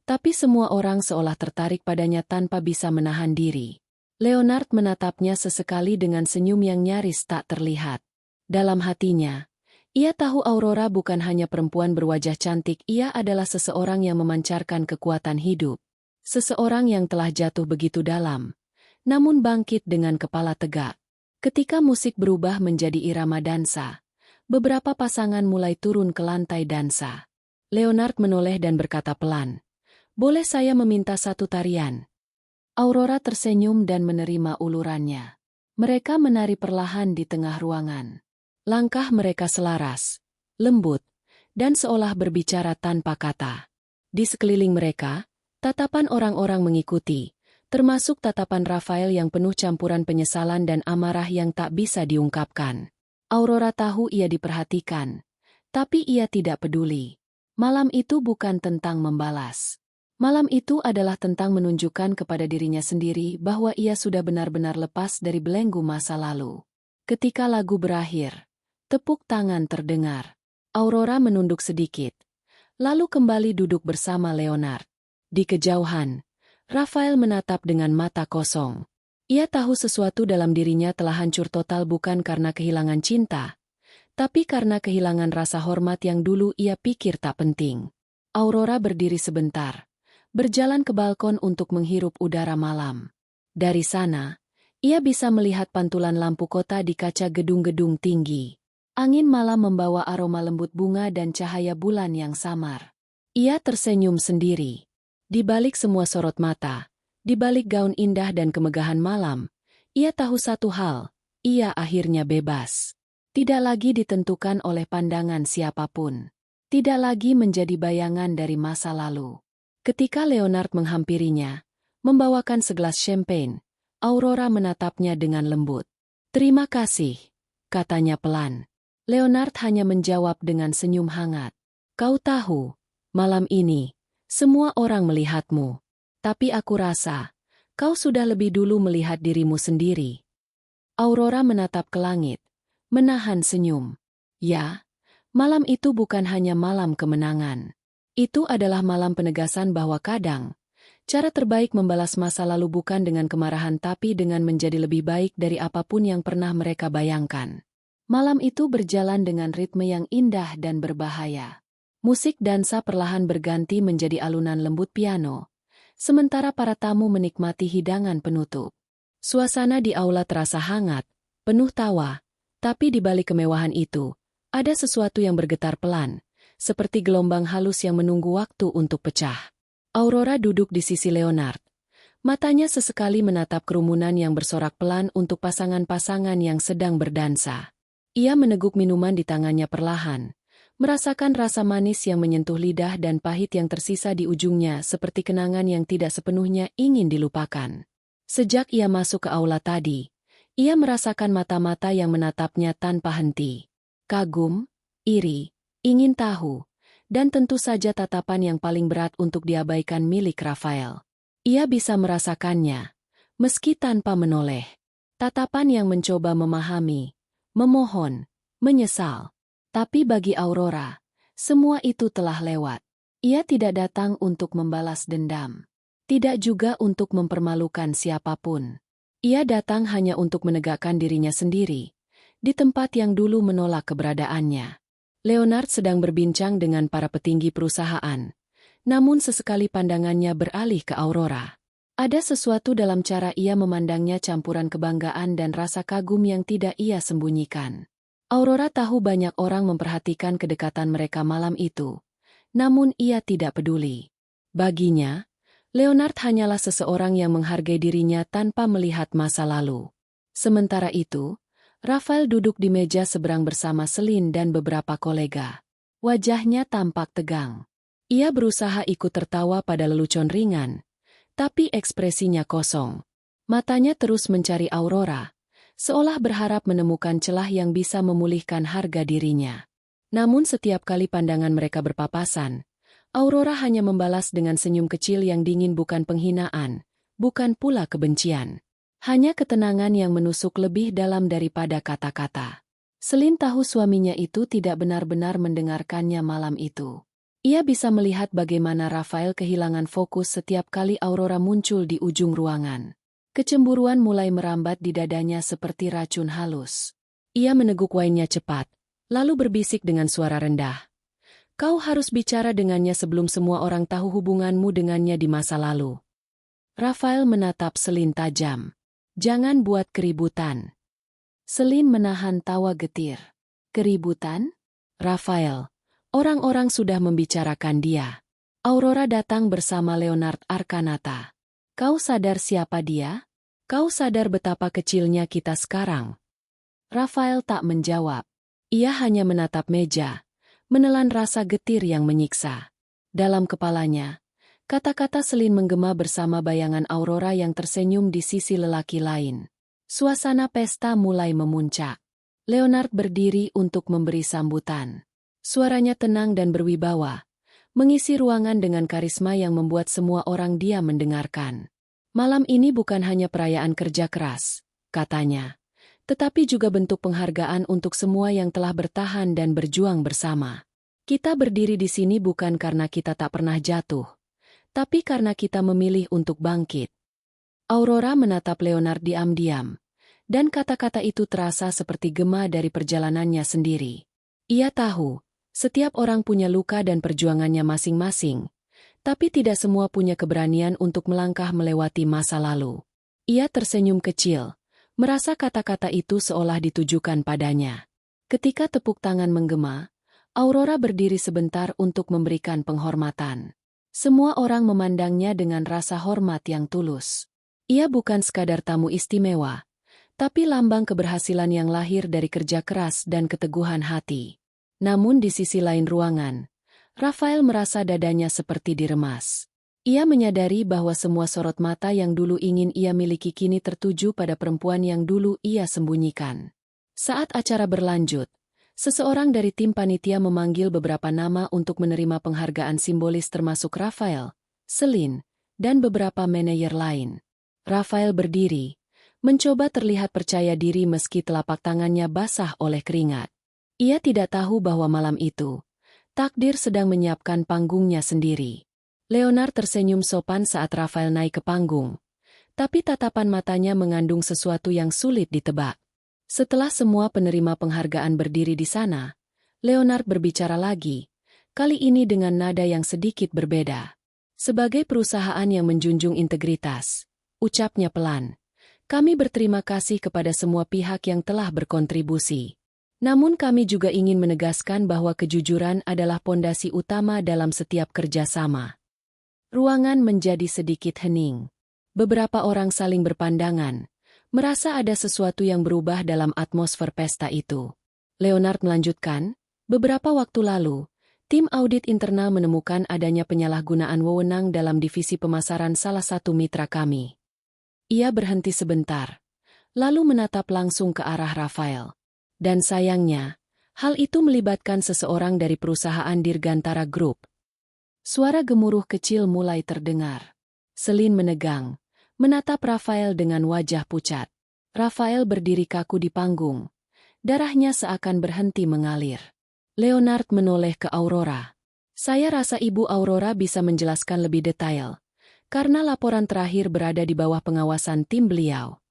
Speaker 1: tapi semua orang seolah tertarik padanya tanpa bisa menahan diri. Leonard menatapnya sesekali dengan senyum yang nyaris tak terlihat. Dalam hatinya, ia tahu Aurora bukan hanya perempuan berwajah cantik, ia adalah seseorang yang memancarkan kekuatan hidup. Seseorang yang telah jatuh begitu dalam, namun bangkit dengan kepala tegak. Ketika musik berubah menjadi irama dansa, beberapa pasangan mulai turun ke lantai dansa. Leonard menoleh dan berkata pelan, "Boleh saya meminta satu tarian?" Aurora tersenyum dan menerima ulurannya. Mereka menari perlahan di tengah ruangan. Langkah mereka selaras, lembut, dan seolah berbicara tanpa kata. Di sekeliling mereka, tatapan orang-orang mengikuti, termasuk tatapan Rafael yang penuh campuran penyesalan dan amarah yang tak bisa diungkapkan. Aurora tahu ia diperhatikan, tapi ia tidak peduli. Malam itu bukan tentang membalas. Malam itu adalah tentang menunjukkan kepada dirinya sendiri bahwa ia sudah benar-benar lepas dari belenggu masa lalu. Ketika lagu berakhir, tepuk tangan terdengar. Aurora menunduk sedikit, lalu kembali duduk bersama Leonard. Di kejauhan, Rafael menatap dengan mata kosong. Ia tahu sesuatu dalam dirinya telah hancur total bukan karena kehilangan cinta, tapi karena kehilangan rasa hormat yang dulu ia pikir tak penting. Aurora berdiri sebentar, berjalan ke balkon untuk menghirup udara malam. Dari sana, ia bisa melihat pantulan lampu kota di kaca gedung-gedung tinggi. Angin malam membawa aroma lembut bunga dan cahaya bulan yang samar. Ia tersenyum sendiri. Di balik semua sorot mata, di balik gaun indah dan kemegahan malam, ia tahu satu hal, ia akhirnya bebas. Tidak lagi ditentukan oleh pandangan siapapun. Tidak lagi menjadi bayangan dari masa lalu. Ketika Leonard menghampirinya, membawakan segelas champagne, Aurora menatapnya dengan lembut. "Terima kasih," katanya pelan. Leonard hanya menjawab dengan senyum hangat. "Kau tahu, malam ini, semua orang melihatmu. Tapi aku rasa, kau sudah lebih dulu melihat dirimu sendiri." Aurora menatap ke langit, menahan senyum. Ya, malam itu bukan hanya malam kemenangan. Itu adalah malam penegasan bahwa kadang, cara terbaik membalas masa lalu bukan dengan kemarahan tapi dengan menjadi lebih baik dari apapun yang pernah mereka bayangkan. Malam itu berjalan dengan ritme yang indah dan berbahaya. Musik dansa perlahan berganti menjadi alunan lembut piano, sementara para tamu menikmati hidangan penutup. Suasana di aula terasa hangat, penuh tawa, tapi di balik kemewahan itu, ada sesuatu yang bergetar pelan, seperti gelombang halus yang menunggu waktu untuk pecah. Aurora duduk di sisi Leonard. Matanya sesekali menatap kerumunan yang bersorak pelan untuk pasangan-pasangan yang sedang berdansa. Ia meneguk minuman di tangannya perlahan, merasakan rasa manis yang menyentuh lidah dan pahit yang tersisa di ujungnya seperti kenangan yang tidak sepenuhnya ingin dilupakan. Sejak ia masuk ke aula tadi, ia merasakan mata-mata yang menatapnya tanpa henti. Kagum, iri, ingin tahu, dan tentu saja tatapan yang paling berat untuk diabaikan milik Rafael. Ia bisa merasakannya, meski tanpa menoleh. Tatapan yang mencoba memahami, memohon, menyesal. Tapi bagi Aurora, semua itu telah lewat. Ia tidak datang untuk membalas dendam. Tidak juga untuk mempermalukan siapapun. Ia datang hanya untuk menegakkan dirinya sendiri, di tempat yang dulu menolak keberadaannya. Leonard sedang berbincang dengan para petinggi perusahaan, namun sesekali pandangannya beralih ke Aurora. Ada sesuatu dalam cara ia memandangnya campuran kebanggaan dan rasa kagum yang tidak ia sembunyikan. Aurora tahu banyak orang memperhatikan kedekatan mereka malam itu, namun ia tidak peduli. Baginya, Leonard hanyalah seseorang yang menghargai dirinya tanpa melihat masa lalu. Sementara itu, Rafael duduk di meja seberang bersama Celine dan beberapa kolega. Wajahnya tampak tegang. Ia berusaha ikut tertawa pada lelucon ringan, tapi ekspresinya kosong. Matanya terus mencari Aurora, seolah berharap menemukan celah yang bisa memulihkan harga dirinya. Namun setiap kali pandangan mereka berpapasan, Aurora hanya membalas dengan senyum kecil yang dingin, bukan penghinaan, bukan pula kebencian. Hanya ketenangan yang menusuk lebih dalam daripada kata-kata. Celine tahu suaminya itu tidak benar-benar mendengarkannya malam itu. Ia bisa melihat bagaimana Rafael kehilangan fokus setiap kali Aurora muncul di ujung ruangan. Kecemburuan mulai merambat di dadanya seperti racun halus. Ia meneguk wine-nya cepat, lalu berbisik dengan suara rendah. "Kau harus bicara dengannya sebelum semua orang tahu hubunganmu dengannya di masa lalu." Rafael menatap Celine tajam. "Jangan buat keributan." Celine menahan tawa getir. "Keributan?" "Rafael, orang-orang sudah membicarakan dia." Aurora datang bersama Leonard Arkanata. "Kau sadar siapa dia? Kau sadar betapa kecilnya kita sekarang?" Rafael tak menjawab. Ia hanya menatap meja, menelan rasa getir yang menyiksa. Dalam kepalanya, kata-kata Celine menggema bersama bayangan Aurora yang tersenyum di sisi lelaki lain. Suasana pesta mulai memuncak. Leonard berdiri untuk memberi sambutan. Suaranya tenang dan berwibawa, mengisi ruangan dengan karisma yang membuat semua orang diam mendengarkan. Malam ini bukan hanya perayaan kerja keras, katanya, tetapi juga bentuk penghargaan untuk semua yang telah bertahan dan berjuang bersama. Kita berdiri di sini bukan karena kita tak pernah jatuh, tapi karena kita memilih untuk bangkit. Aurora menatap Leonard diam-diam, dan kata-kata itu terasa seperti gema dari perjalanannya sendiri. Ia tahu, setiap orang punya luka dan perjuangannya masing-masing, tapi tidak semua punya keberanian untuk melangkah melewati masa lalu. Ia tersenyum kecil, merasa kata-kata itu seolah ditujukan padanya. Ketika tepuk tangan menggema, Aurora berdiri sebentar untuk memberikan penghormatan. Semua orang memandangnya dengan rasa hormat yang tulus. Ia bukan sekadar tamu istimewa, tapi lambang keberhasilan yang lahir dari kerja keras dan keteguhan hati. Namun di sisi lain ruangan, Rafael merasa dadanya seperti diremas. Ia menyadari bahwa semua sorot mata yang dulu ingin ia miliki kini tertuju pada perempuan yang dulu ia sembunyikan. Saat acara berlanjut, seseorang dari tim panitia memanggil beberapa nama untuk menerima penghargaan simbolis termasuk Rafael, Celine, dan beberapa manajer lain. Rafael berdiri, mencoba terlihat percaya diri meski telapak tangannya basah oleh keringat. Ia tidak tahu bahwa malam itu, takdir sedang menyiapkan panggungnya sendiri. Leonard tersenyum sopan saat Rafael naik ke panggung, tapi tatapan matanya mengandung sesuatu yang sulit ditebak. Setelah semua penerima penghargaan berdiri di sana, Leonard berbicara lagi, kali ini dengan nada yang sedikit berbeda. Sebagai perusahaan yang menjunjung integritas, ucapnya pelan, kami berterima kasih kepada semua pihak yang telah berkontribusi. Namun kami juga ingin menegaskan bahwa kejujuran adalah pondasi utama dalam setiap kerjasama. Ruangan menjadi sedikit hening. Beberapa orang saling berpandangan, merasa ada sesuatu yang berubah dalam atmosfer pesta itu. Leonard melanjutkan, beberapa waktu lalu, tim audit internal menemukan adanya penyalahgunaan wewenang dalam divisi pemasaran salah satu mitra kami. Ia berhenti sebentar, lalu menatap langsung ke arah Rafael. Dan sayangnya, hal itu melibatkan seseorang dari perusahaan Dirgantara Group. Suara gemuruh kecil mulai terdengar. Celine menegang, menatap Rafael dengan wajah pucat. Rafael berdiri kaku di panggung. Darahnya seakan berhenti mengalir. Leonard menoleh ke Aurora. Saya rasa Ibu Aurora bisa menjelaskan lebih detail, karena laporan terakhir berada di bawah pengawasan tim beliau.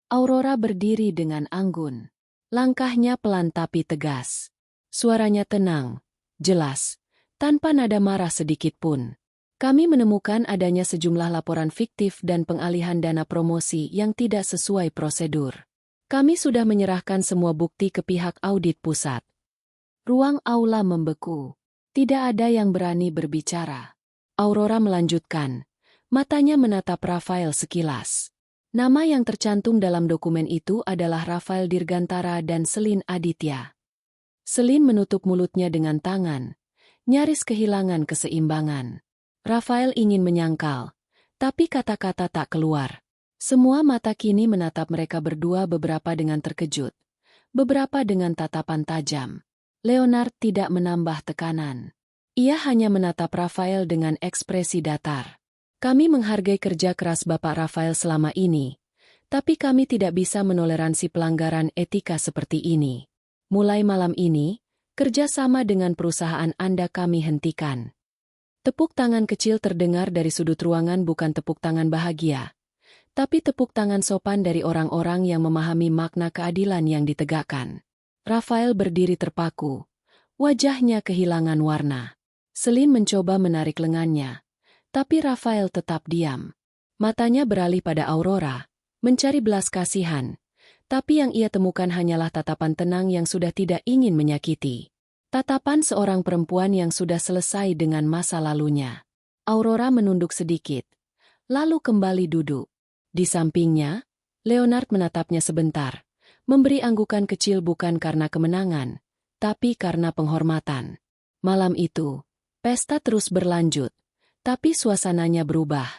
Speaker 1: Aurora berdiri dengan anggun. Langkahnya pelan tapi tegas. Suaranya tenang, jelas, tanpa nada marah sedikit pun. Kami menemukan adanya sejumlah laporan fiktif dan pengalihan dana promosi yang tidak sesuai prosedur. Kami sudah menyerahkan semua bukti ke pihak audit pusat. Ruang aula membeku. Tidak ada yang berani berbicara. Aurora melanjutkan. Matanya menatap Rafael sekilas. Nama yang tercantum dalam dokumen itu adalah Rafael Dirgantara dan Celine Aditya. Celine menutup mulutnya dengan tangan, nyaris kehilangan keseimbangan. Rafael ingin menyangkal, tapi kata-kata tak keluar. Semua mata kini menatap mereka berdua, beberapa dengan terkejut, beberapa dengan tatapan tajam. Leonard tidak menambah tekanan. Ia hanya menatap Rafael dengan ekspresi datar. Kami menghargai kerja keras Bapak Rafael selama ini, tapi kami tidak bisa menoleransi pelanggaran etika seperti ini. Mulai malam ini, kerjasama dengan perusahaan Anda kami hentikan. Tepuk tangan kecil terdengar dari sudut ruangan, bukan tepuk tangan bahagia, tapi tepuk tangan sopan dari orang-orang yang memahami makna keadilan yang ditegakkan. Rafael berdiri terpaku, wajahnya kehilangan warna. Celine mencoba menarik lengannya, tapi Rafael tetap diam. Matanya beralih pada Aurora, mencari belas kasihan, tapi yang ia temukan hanyalah tatapan tenang yang sudah tidak ingin menyakiti. Tatapan seorang perempuan yang sudah selesai dengan masa lalunya. Aurora menunduk sedikit, lalu kembali duduk. Di sampingnya, Leonard menatapnya sebentar, memberi anggukan kecil bukan karena kemenangan, tapi karena penghormatan. Malam itu, pesta terus berlanjut. Tapi suasananya berubah.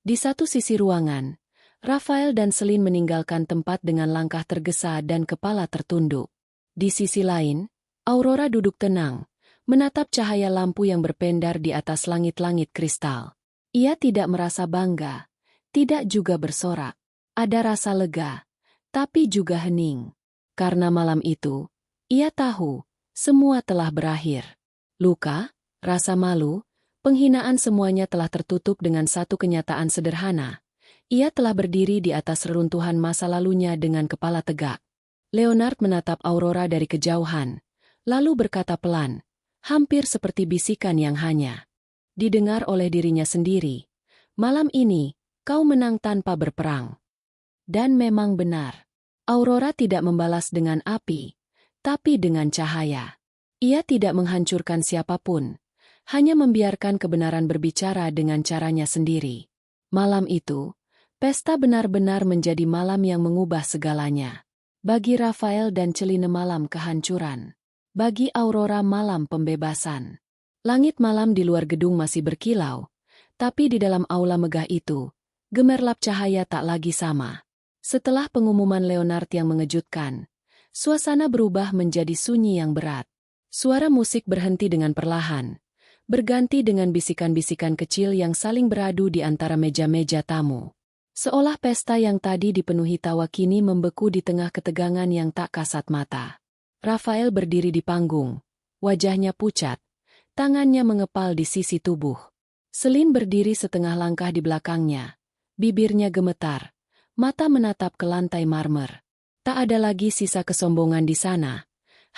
Speaker 1: Di satu sisi ruangan, Rafael dan Celine meninggalkan tempat dengan langkah tergesa dan kepala tertunduk. Di sisi lain, Aurora duduk tenang, menatap cahaya lampu yang berpendar di atas langit-langit kristal. Ia tidak merasa bangga, tidak juga bersorak. Ada rasa lega, tapi juga hening. Karena malam itu, ia tahu, semua telah berakhir. Luka, rasa malu, penghinaan semuanya telah tertutup dengan satu kenyataan sederhana. Ia telah berdiri di atas reruntuhan masa lalunya dengan kepala tegak. Leonard menatap Aurora dari kejauhan, lalu berkata pelan, hampir seperti bisikan yang hanya didengar oleh dirinya sendiri. Malam ini, kau menang tanpa berperang. Dan memang benar. Aurora tidak membalas dengan api, tapi dengan cahaya. Ia tidak menghancurkan siapapun, hanya membiarkan kebenaran berbicara dengan caranya sendiri. Malam itu, pesta benar-benar menjadi malam yang mengubah segalanya. Bagi Raphael dan Celine malam kehancuran. Bagi Aurora malam pembebasan. Langit malam di luar gedung masih berkilau, tapi di dalam aula megah itu, gemerlap cahaya tak lagi sama. Setelah pengumuman Leonard yang mengejutkan, suasana berubah menjadi sunyi yang berat. Suara musik berhenti dengan perlahan, berganti dengan bisikan-bisikan kecil yang saling beradu di antara meja-meja tamu. Seolah pesta yang tadi dipenuhi tawa kini membeku di tengah ketegangan yang tak kasat mata. Raphael berdiri di panggung, wajahnya pucat, tangannya mengepal di sisi tubuh. Celine berdiri setengah langkah di belakangnya, bibirnya gemetar, mata menatap ke lantai marmer. Tak ada lagi sisa kesombongan di sana,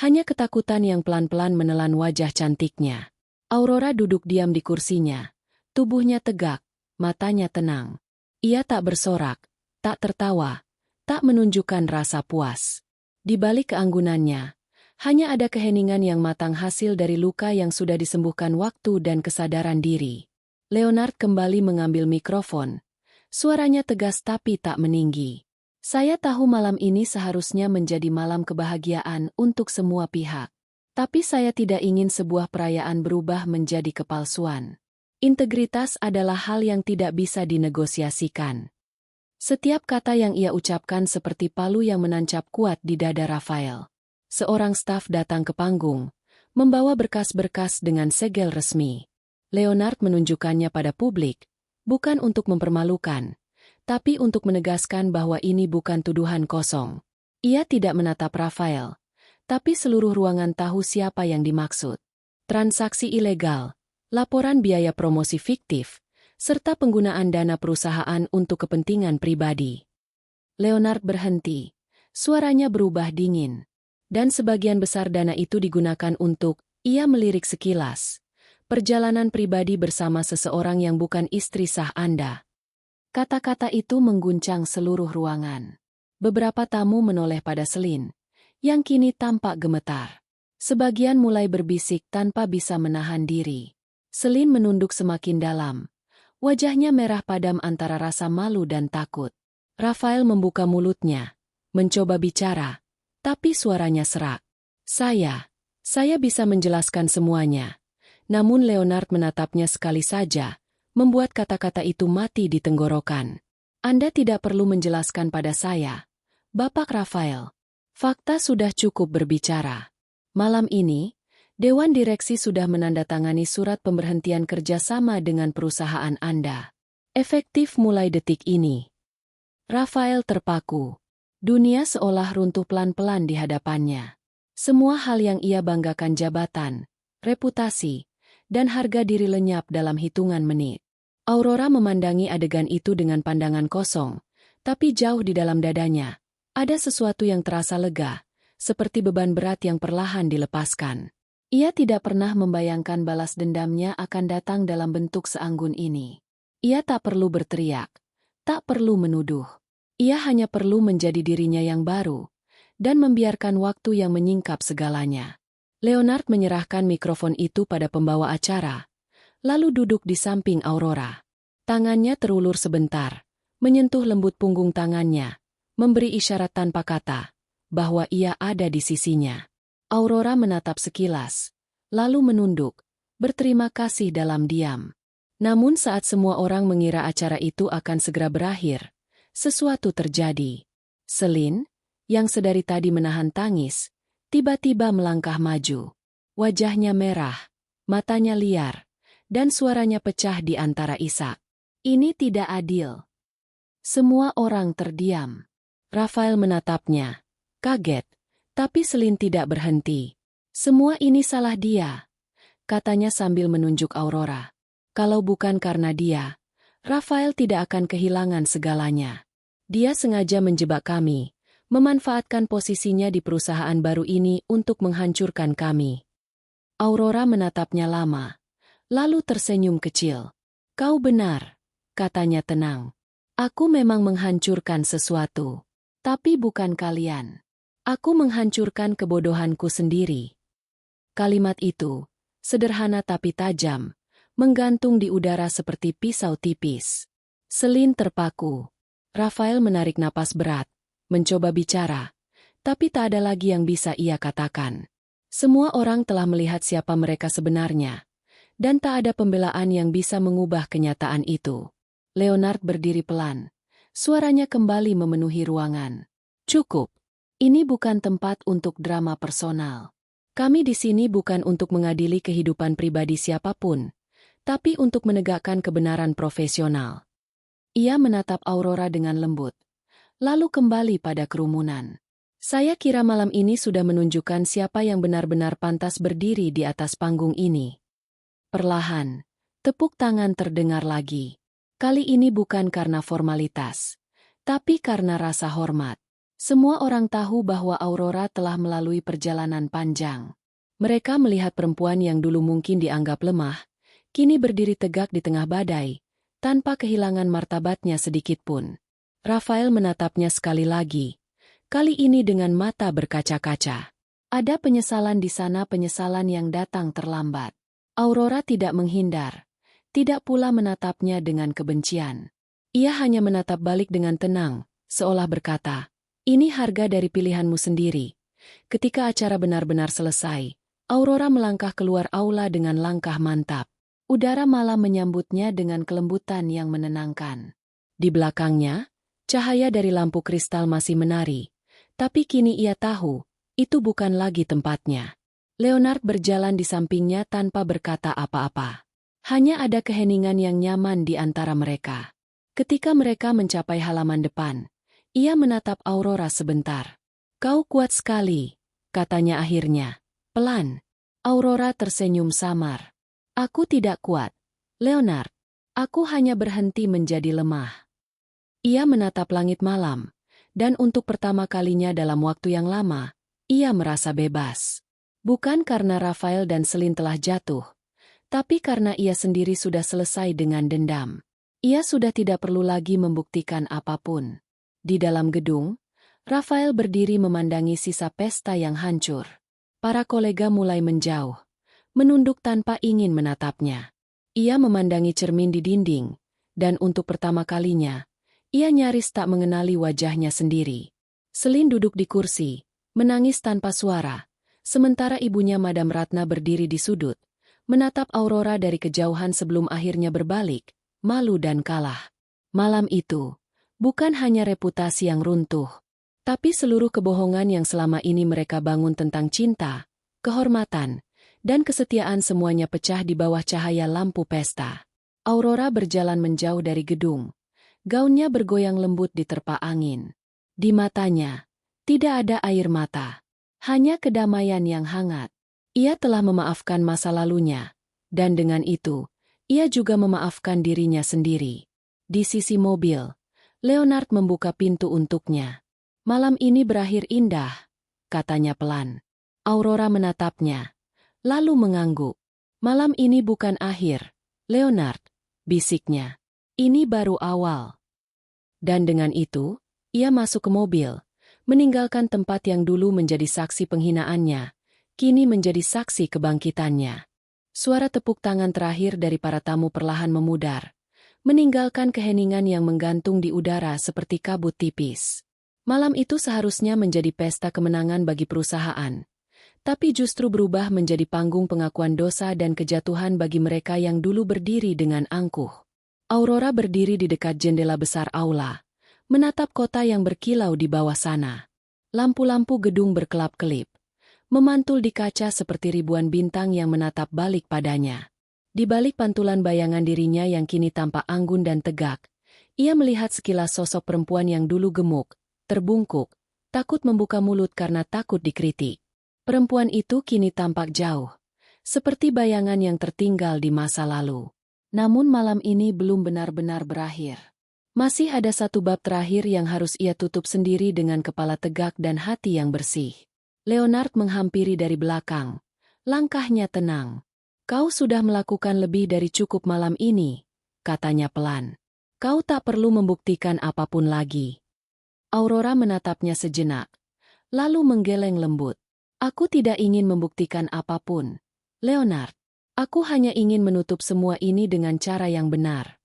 Speaker 1: hanya ketakutan yang pelan-pelan menelan wajah cantiknya. Aurora duduk diam di kursinya, tubuhnya tegak, matanya tenang. Ia tak bersorak, tak tertawa, tak menunjukkan rasa puas. Di balik keanggunannya, hanya ada keheningan yang matang hasil dari luka yang sudah disembuhkan waktu dan kesadaran diri. Leonard kembali mengambil mikrofon. Suaranya tegas tapi tak meninggi. Saya tahu malam ini seharusnya menjadi malam kebahagiaan untuk semua pihak. Tapi saya tidak ingin sebuah perayaan berubah menjadi kepalsuan. Integritas adalah hal yang tidak bisa dinegosiasikan. Setiap kata yang ia ucapkan seperti palu yang menancap kuat di dada Raphael. Seorang staf datang ke panggung, membawa berkas-berkas dengan segel resmi. Leonard menunjukkannya pada publik, bukan untuk mempermalukan, tapi untuk menegaskan bahwa ini bukan tuduhan kosong. Ia tidak menatap Raphael, tapi seluruh ruangan tahu siapa yang dimaksud. Transaksi ilegal, laporan biaya promosi fiktif, serta penggunaan dana perusahaan untuk kepentingan pribadi. Leonard berhenti, suaranya berubah dingin. Dan sebagian besar dana itu digunakan untuk, ia melirik sekilas, perjalanan pribadi bersama seseorang yang bukan istri sah Anda. Kata-kata itu mengguncang seluruh ruangan. Beberapa tamu menoleh pada Celine, yang kini tampak gemetar. Sebagian mulai berbisik tanpa bisa menahan diri. Celine menunduk semakin dalam. Wajahnya merah padam antara rasa malu dan takut. Raphael membuka mulutnya, mencoba bicara, tapi suaranya serak. Saya bisa menjelaskan semuanya. Namun Leonard menatapnya sekali saja, membuat kata-kata itu mati di tenggorokan. Anda tidak perlu menjelaskan pada saya, Bapak Raphael. Fakta sudah cukup berbicara. Malam ini, Dewan Direksi sudah menandatangani surat pemberhentian kerjasama dengan perusahaan Anda. Efektif mulai detik ini. Raphael terpaku. Dunia seolah runtuh pelan-pelan di hadapannya. Semua hal yang ia banggakan jabatan, reputasi, dan harga diri lenyap dalam hitungan menit. Aurora memandangi adegan itu dengan pandangan kosong, tapi jauh di dalam dadanya, ada sesuatu yang terasa lega, seperti beban berat yang perlahan dilepaskan. Ia tidak pernah membayangkan balas dendamnya akan datang dalam bentuk seanggun ini. Ia tak perlu berteriak, tak perlu menuduh. Ia hanya perlu menjadi dirinya yang baru, dan membiarkan waktu yang menyingkap segalanya. Leonard menyerahkan mikrofon itu pada pembawa acara, lalu duduk di samping Aurora. Tangannya terulur sebentar, menyentuh lembut punggung tangannya, memberi isyarat tanpa kata, bahwa ia ada di sisinya. Aurora menatap sekilas, lalu menunduk, berterima kasih dalam diam. Namun saat semua orang mengira acara itu akan segera berakhir, sesuatu terjadi. Celine, yang sedari tadi menahan tangis, tiba-tiba melangkah maju. Wajahnya merah, matanya liar, dan suaranya pecah di antara isak. Ini tidak adil. Semua orang terdiam. Rafael menatapnya, kaget, tapi Selin tidak berhenti. Semua ini salah dia, katanya sambil menunjuk Aurora. Kalau bukan karena dia, Rafael tidak akan kehilangan segalanya. Dia sengaja menjebak kami, memanfaatkan posisinya di perusahaan baru ini untuk menghancurkan kami. Aurora menatapnya lama, lalu tersenyum kecil. Kau benar, katanya tenang. Aku memang menghancurkan sesuatu. Tapi bukan kalian. Aku menghancurkan kebodohanku sendiri. Kalimat itu, sederhana tapi tajam, menggantung di udara seperti pisau tipis. Selin terpaku. Rafael menarik napas berat, mencoba bicara, tapi tak ada lagi yang bisa ia katakan. Semua orang telah melihat siapa mereka sebenarnya, dan tak ada pembelaan yang bisa mengubah kenyataan itu. Leonard berdiri pelan. Suaranya kembali memenuhi ruangan. Cukup. Ini bukan tempat untuk drama personal. Kami di sini bukan untuk mengadili kehidupan pribadi siapapun, tapi untuk menegakkan kebenaran profesional. Ia menatap Aurora dengan lembut, lalu kembali pada kerumunan. Saya kira malam ini sudah menunjukkan siapa yang benar-benar pantas berdiri di atas panggung ini. Perlahan, tepuk tangan terdengar lagi. Kali ini bukan karena formalitas, tapi karena rasa hormat. Semua orang tahu bahwa Aurora telah melalui perjalanan panjang. Mereka melihat perempuan yang dulu mungkin dianggap lemah, kini berdiri tegak di tengah badai, tanpa kehilangan martabatnya sedikitpun. Rafael menatapnya sekali lagi, kali ini dengan mata berkaca-kaca. Ada penyesalan di sana, penyesalan yang datang terlambat. Aurora tidak menghindar. Tidak pula menatapnya dengan kebencian. Ia hanya menatap balik dengan tenang, seolah berkata, ini harga dari pilihanmu sendiri. Ketika acara benar-benar selesai, Aurora melangkah keluar aula dengan langkah mantap. Udara malam menyambutnya dengan kelembutan yang menenangkan. Di belakangnya, cahaya dari lampu kristal masih menari, tapi kini ia tahu, itu bukan lagi tempatnya. Leonard berjalan di sampingnya tanpa berkata apa-apa. Hanya ada keheningan yang nyaman di antara mereka. Ketika mereka mencapai halaman depan, ia menatap Aurora sebentar. Kau kuat sekali, katanya akhirnya. Pelan. Aurora tersenyum samar. Aku tidak kuat, Leonard. Aku hanya berhenti menjadi lemah. Ia menatap langit malam, dan untuk pertama kalinya dalam waktu yang lama, ia merasa bebas. Bukan karena Rafael dan Selin telah jatuh, tapi karena ia sendiri sudah selesai dengan dendam. Ia sudah tidak perlu lagi membuktikan apapun. Di dalam gedung, Rafael berdiri memandangi sisa pesta yang hancur. Para kolega mulai menjauh, menunduk tanpa ingin menatapnya. Ia memandangi cermin di dinding, dan untuk pertama kalinya, ia nyaris tak mengenali wajahnya sendiri. Selin duduk di kursi, menangis tanpa suara, sementara ibunya Madam Ratna berdiri di sudut, menatap Aurora dari kejauhan sebelum akhirnya berbalik, malu dan kalah. Malam itu, bukan hanya reputasi yang runtuh, tapi seluruh kebohongan yang selama ini mereka bangun tentang cinta, kehormatan, dan kesetiaan semuanya pecah di bawah cahaya lampu pesta. Aurora berjalan menjauh dari gedung. Gaunnya bergoyang lembut di terpa angin. Di matanya, tidak ada air mata, hanya kedamaian yang hangat. Ia telah memaafkan masa lalunya, dan dengan itu, ia juga memaafkan dirinya sendiri. Di sisi mobil, Leonard membuka pintu untuknya. Malam ini berakhir indah, katanya pelan. Aurora menatapnya, lalu mengangguk. Malam ini bukan akhir, Leonard, bisiknya. Ini baru awal. Dan dengan itu, ia masuk ke mobil, meninggalkan tempat yang dulu menjadi saksi penghinaannya, kini menjadi saksi kebangkitannya. Suara tepuk tangan terakhir dari para tamu perlahan memudar, meninggalkan keheningan yang menggantung di udara seperti kabut tipis. Malam itu seharusnya menjadi pesta kemenangan bagi perusahaan, tapi justru berubah menjadi panggung pengakuan dosa dan kejatuhan bagi mereka yang dulu berdiri dengan angkuh. Aurora berdiri di dekat jendela besar aula, menatap kota yang berkilau di bawah sana. Lampu-lampu gedung berkelap-kelip, memantul di kaca seperti ribuan bintang yang menatap balik padanya. Di balik pantulan bayangan dirinya yang kini tampak anggun dan tegak, ia melihat sekilas sosok perempuan yang dulu gemuk, terbungkuk, takut membuka mulut karena takut dikritik. Perempuan itu kini tampak jauh, seperti bayangan yang tertinggal di masa lalu. Namun malam ini belum benar-benar berakhir. Masih ada satu bab terakhir yang harus ia tutup sendiri dengan kepala tegak dan hati yang bersih. Leonard menghampiri dari belakang. Langkahnya tenang. "Kau sudah melakukan lebih dari cukup malam ini," katanya pelan. "Kau tak perlu membuktikan apapun lagi." Aurora menatapnya sejenak, lalu menggeleng lembut. "Aku tidak ingin membuktikan apapun, Leonard. Aku hanya ingin menutup semua ini dengan cara yang benar."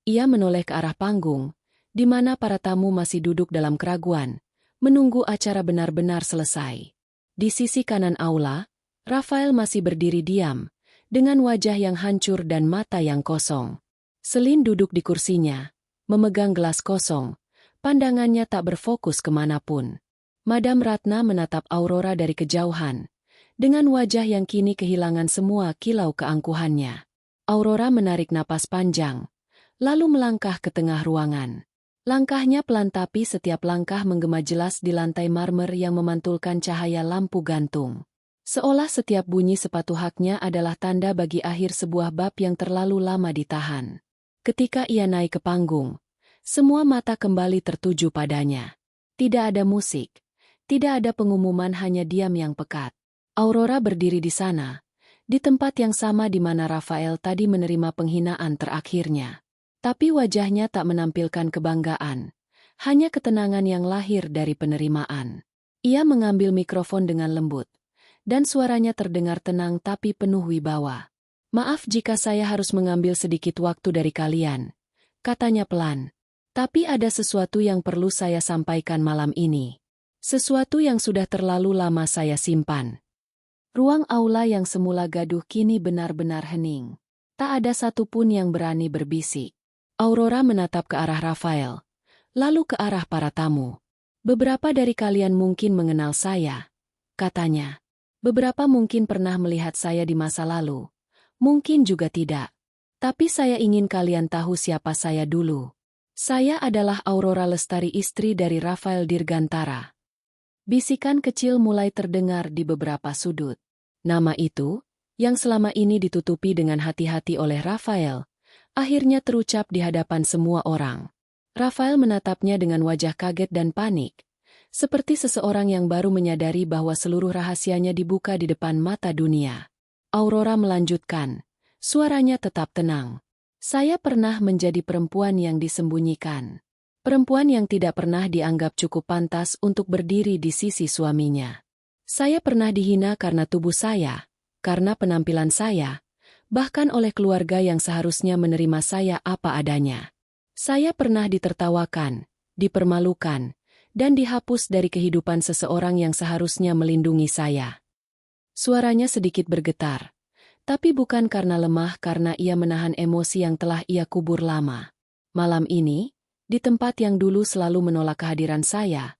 Speaker 1: Ia menoleh ke arah panggung, di mana para tamu masih duduk dalam keraguan, menunggu acara benar-benar selesai. Di sisi kanan aula, Rafael masih berdiri diam, dengan wajah yang hancur dan mata yang kosong. Celine duduk di kursinya, memegang gelas kosong, pandangannya tak berfokus kemanapun. Madam Ratna menatap Aurora dari kejauhan, dengan wajah yang kini kehilangan semua kilau keangkuhannya. Aurora menarik napas panjang, lalu melangkah ke tengah ruangan. Langkahnya pelan tapi setiap langkah menggema jelas di lantai marmer yang memantulkan cahaya lampu gantung. Seolah setiap bunyi sepatu haknya adalah tanda bagi akhir sebuah bab yang terlalu lama ditahan. Ketika ia naik ke panggung, semua mata kembali tertuju padanya. Tidak ada musik, tidak ada pengumuman, hanya diam yang pekat. Aurora berdiri di sana, di tempat yang sama di mana Rafael tadi menerima penghinaan terakhirnya. Tapi wajahnya tak menampilkan kebanggaan, hanya ketenangan yang lahir dari penerimaan. Ia mengambil mikrofon dengan lembut, dan suaranya terdengar tenang tapi penuh wibawa. "Maaf jika saya harus mengambil sedikit waktu dari kalian," katanya pelan. "Tapi ada sesuatu yang perlu saya sampaikan malam ini. Sesuatu yang sudah terlalu lama saya simpan." Ruang aula yang semula gaduh kini benar-benar hening. Tak ada satupun yang berani berbisik. Aurora menatap ke arah Rafael, lalu ke arah para tamu. "Beberapa dari kalian mungkin mengenal saya," katanya. "Beberapa mungkin pernah melihat saya di masa lalu. Mungkin juga tidak. Tapi saya ingin kalian tahu siapa saya dulu. Saya adalah Aurora Lestari, istri dari Rafael Dirgantara." Bisikan kecil mulai terdengar di beberapa sudut. Nama itu, yang selama ini ditutupi dengan hati-hati oleh Rafael, akhirnya terucap di hadapan semua orang. Rafael menatapnya dengan wajah kaget dan panik, seperti seseorang yang baru menyadari bahwa seluruh rahasianya dibuka di depan mata dunia. Aurora melanjutkan, suaranya tetap tenang. "Saya pernah menjadi perempuan yang disembunyikan. Perempuan yang tidak pernah dianggap cukup pantas untuk berdiri di sisi suaminya. Saya pernah dihina karena tubuh saya, karena penampilan saya, bahkan oleh keluarga yang seharusnya menerima saya apa adanya. Saya pernah ditertawakan, dipermalukan, dan dihapus dari kehidupan seseorang yang seharusnya melindungi saya." Suaranya sedikit bergetar, tapi bukan karena lemah, karena ia menahan emosi yang telah ia kubur lama. "Malam ini, di tempat yang dulu selalu menolak kehadiran saya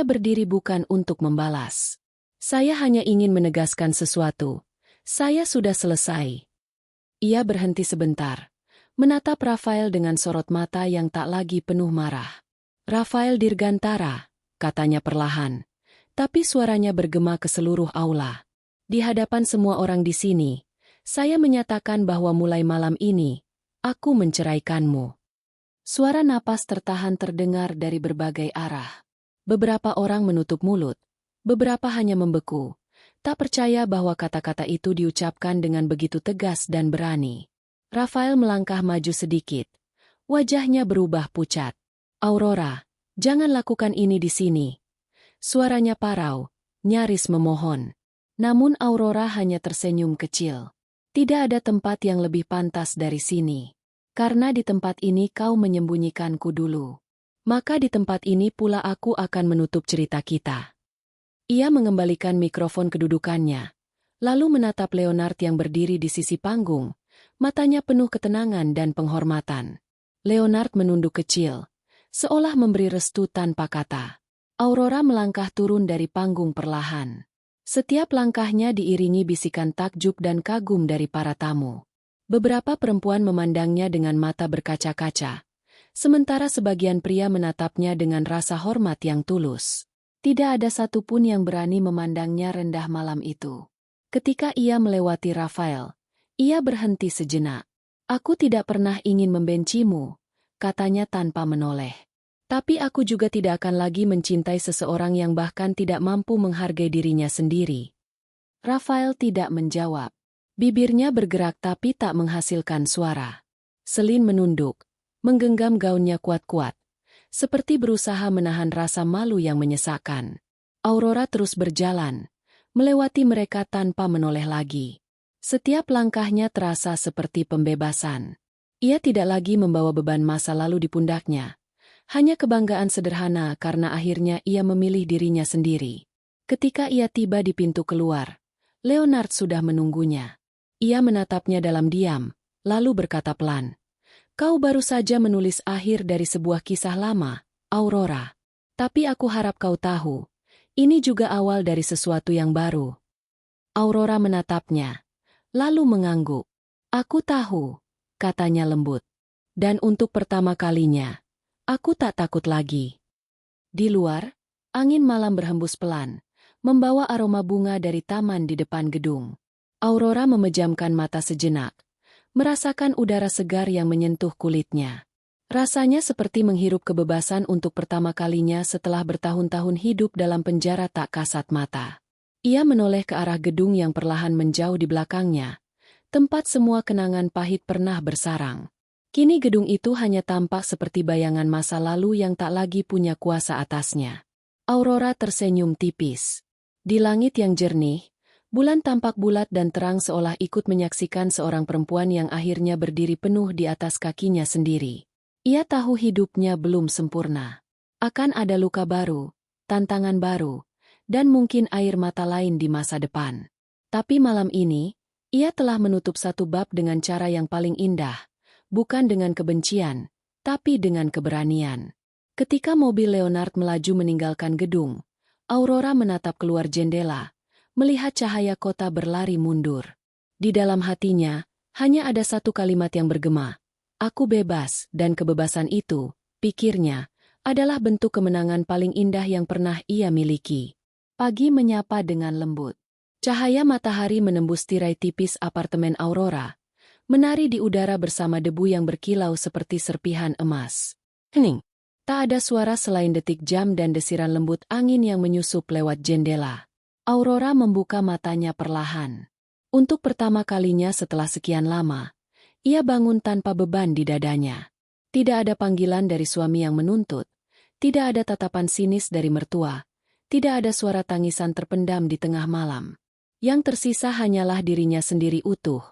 Speaker 1: berdiri bukan untuk membalas. Saya hanya ingin menegaskan sesuatu. Saya sudah selesai." Ia berhenti sebentar, menatap Rafael dengan sorot mata yang tak lagi penuh marah. "Rafael Dirgantara," katanya perlahan, tapi suaranya bergema ke seluruh aula. "Di hadapan semua orang di sini, saya menyatakan bahwa mulai malam ini, aku menceraikanmu." Suara napas tertahan terdengar dari berbagai arah. Beberapa orang menutup mulut, beberapa hanya membeku, tak percaya bahwa kata-kata itu diucapkan dengan begitu tegas dan berani. Rafael melangkah maju sedikit. Wajahnya berubah pucat. "Aurora, jangan lakukan ini di sini." Suaranya parau, nyaris memohon. Namun Aurora hanya tersenyum kecil. "Tidak ada tempat yang lebih pantas dari sini. Karena di tempat ini kau menyembunyikanku dulu. Maka di tempat ini pula aku akan menutup cerita kita." Ia mengembalikan mikrofon kedudukannya, lalu menatap Leonard yang berdiri di sisi panggung, matanya penuh ketenangan dan penghormatan. Leonard menunduk kecil, seolah memberi restu tanpa kata. Aurora melangkah turun dari panggung perlahan. Setiap langkahnya diiringi bisikan takjub dan kagum dari para tamu. Beberapa perempuan memandangnya dengan mata berkaca-kaca, sementara sebagian pria menatapnya dengan rasa hormat yang tulus. Tidak ada satupun yang berani memandangnya rendah malam itu. Ketika ia melewati Rafael, ia berhenti sejenak. "Aku tidak pernah ingin membencimu," katanya tanpa menoleh. "Tapi aku juga tidak akan lagi mencintai seseorang yang bahkan tidak mampu menghargai dirinya sendiri." Rafael tidak menjawab. Bibirnya bergerak tapi tak menghasilkan suara. Celine menunduk, menggenggam gaunnya kuat-kuat, seperti berusaha menahan rasa malu yang menyesakkan. Aurora terus berjalan, melewati mereka tanpa menoleh lagi. Setiap langkahnya terasa seperti pembebasan. Ia tidak lagi membawa beban masa lalu di pundaknya. Hanya kebanggaan sederhana karena akhirnya ia memilih dirinya sendiri. Ketika ia tiba di pintu keluar, Leonard sudah menunggunya. Ia menatapnya dalam diam, lalu berkata pelan, "Kau baru saja menulis akhir dari sebuah kisah lama, Aurora. Tapi aku harap kau tahu, ini juga awal dari sesuatu yang baru." Aurora menatapnya, lalu mengangguk. "Aku tahu," katanya lembut. "Dan untuk pertama kalinya, aku tak takut lagi." Di luar, angin malam berhembus pelan, membawa aroma bunga dari taman di depan gedung. Aurora memejamkan mata sejenak, merasakan udara segar yang menyentuh kulitnya. Rasanya seperti menghirup kebebasan untuk pertama kalinya setelah bertahun-tahun hidup dalam penjara tak kasat mata. Ia menoleh ke arah gedung yang perlahan menjauh di belakangnya, tempat semua kenangan pahit pernah bersarang. Kini gedung itu hanya tampak seperti bayangan masa lalu yang tak lagi punya kuasa atasnya. Aurora tersenyum tipis. Di langit yang jernih, bulan tampak bulat dan terang seolah ikut menyaksikan seorang perempuan yang akhirnya berdiri penuh di atas kakinya sendiri. Ia tahu hidupnya belum sempurna. Akan ada luka baru, tantangan baru, dan mungkin air mata lain di masa depan. Tapi malam ini, ia telah menutup satu bab dengan cara yang paling indah. Bukan dengan kebencian, tapi dengan keberanian. Ketika mobil Leonard melaju meninggalkan gedung, Aurora menatap keluar jendela, melihat cahaya kota berlari mundur. Di dalam hatinya, hanya ada satu kalimat yang bergema. "Aku bebas," dan kebebasan itu, pikirnya, adalah bentuk kemenangan paling indah yang pernah ia miliki. Pagi menyapa dengan lembut. Cahaya matahari menembus tirai tipis apartemen Aurora, menari di udara bersama debu yang berkilau seperti serpihan emas. Hening. Tak ada suara selain detik jam dan desiran lembut angin yang menyusup lewat jendela. Aurora membuka matanya perlahan. Untuk pertama kalinya setelah sekian lama, ia bangun tanpa beban di dadanya. Tidak ada panggilan dari suami yang menuntut, tidak ada tatapan sinis dari mertua, tidak ada suara tangisan terpendam di tengah malam. Yang tersisa hanyalah dirinya sendiri utuh,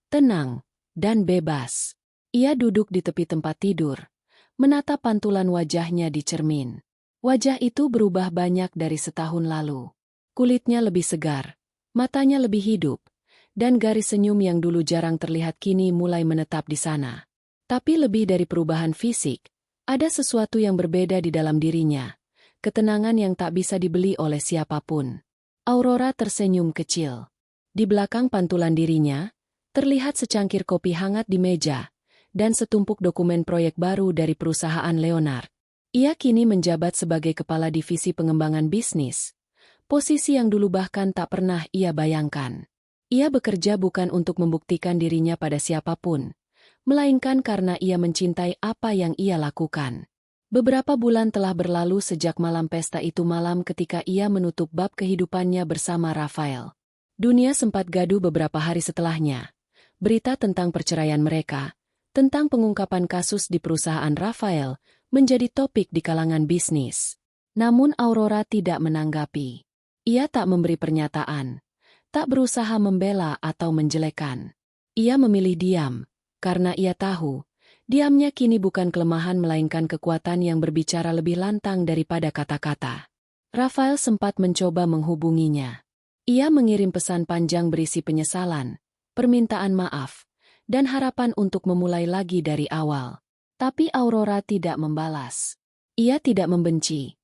Speaker 1: tenang, dan bebas. Ia duduk di tepi tempat tidur, menatap pantulan wajahnya di cermin. Wajah itu berubah banyak dari setahun lalu. Kulitnya lebih segar, matanya lebih hidup, dan garis senyum yang dulu jarang terlihat kini mulai menetap di sana. Tapi lebih dari perubahan fisik, ada sesuatu yang berbeda di dalam dirinya, ketenangan yang tak bisa dibeli oleh siapapun. Aurora tersenyum kecil. Di belakang pantulan dirinya, terlihat secangkir kopi hangat di meja, dan setumpuk dokumen proyek baru dari perusahaan Leonard. Ia kini menjabat sebagai kepala divisi pengembangan bisnis, posisi yang dulu bahkan tak pernah ia bayangkan. Ia bekerja bukan untuk membuktikan dirinya pada siapapun, melainkan karena ia mencintai apa yang ia lakukan. Beberapa bulan telah berlalu sejak malam pesta itu malam ketika ia menutup bab kehidupannya bersama Rafael. Dunia sempat gaduh beberapa hari setelahnya. Berita tentang perceraian mereka, tentang pengungkapan kasus di perusahaan Rafael, menjadi topik di kalangan bisnis. Namun Aurora tidak menanggapi. Ia tak memberi pernyataan, tak berusaha membela atau menjelekan. Ia memilih diam, karena ia tahu, diamnya kini bukan kelemahan melainkan kekuatan yang berbicara lebih lantang daripada kata-kata. Rafael sempat mencoba menghubunginya. Ia mengirim pesan panjang berisi penyesalan, permintaan maaf, dan harapan untuk memulai lagi dari awal. Tapi Aurora tidak membalas. Ia tidak membenci,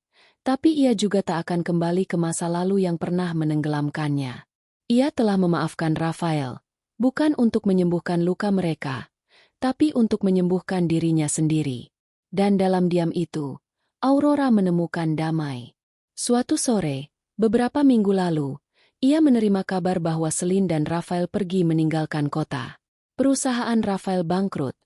Speaker 1: Tapi ia juga tak akan kembali ke masa lalu yang pernah menenggelamkannya. Ia telah memaafkan Rafael, bukan untuk menyembuhkan luka mereka, tapi untuk menyembuhkan dirinya sendiri. Dan dalam diam itu, Aurora menemukan damai. Suatu sore, beberapa minggu lalu, ia menerima kabar bahwa Celine dan Rafael pergi meninggalkan kota. Perusahaan Rafael bangkrut,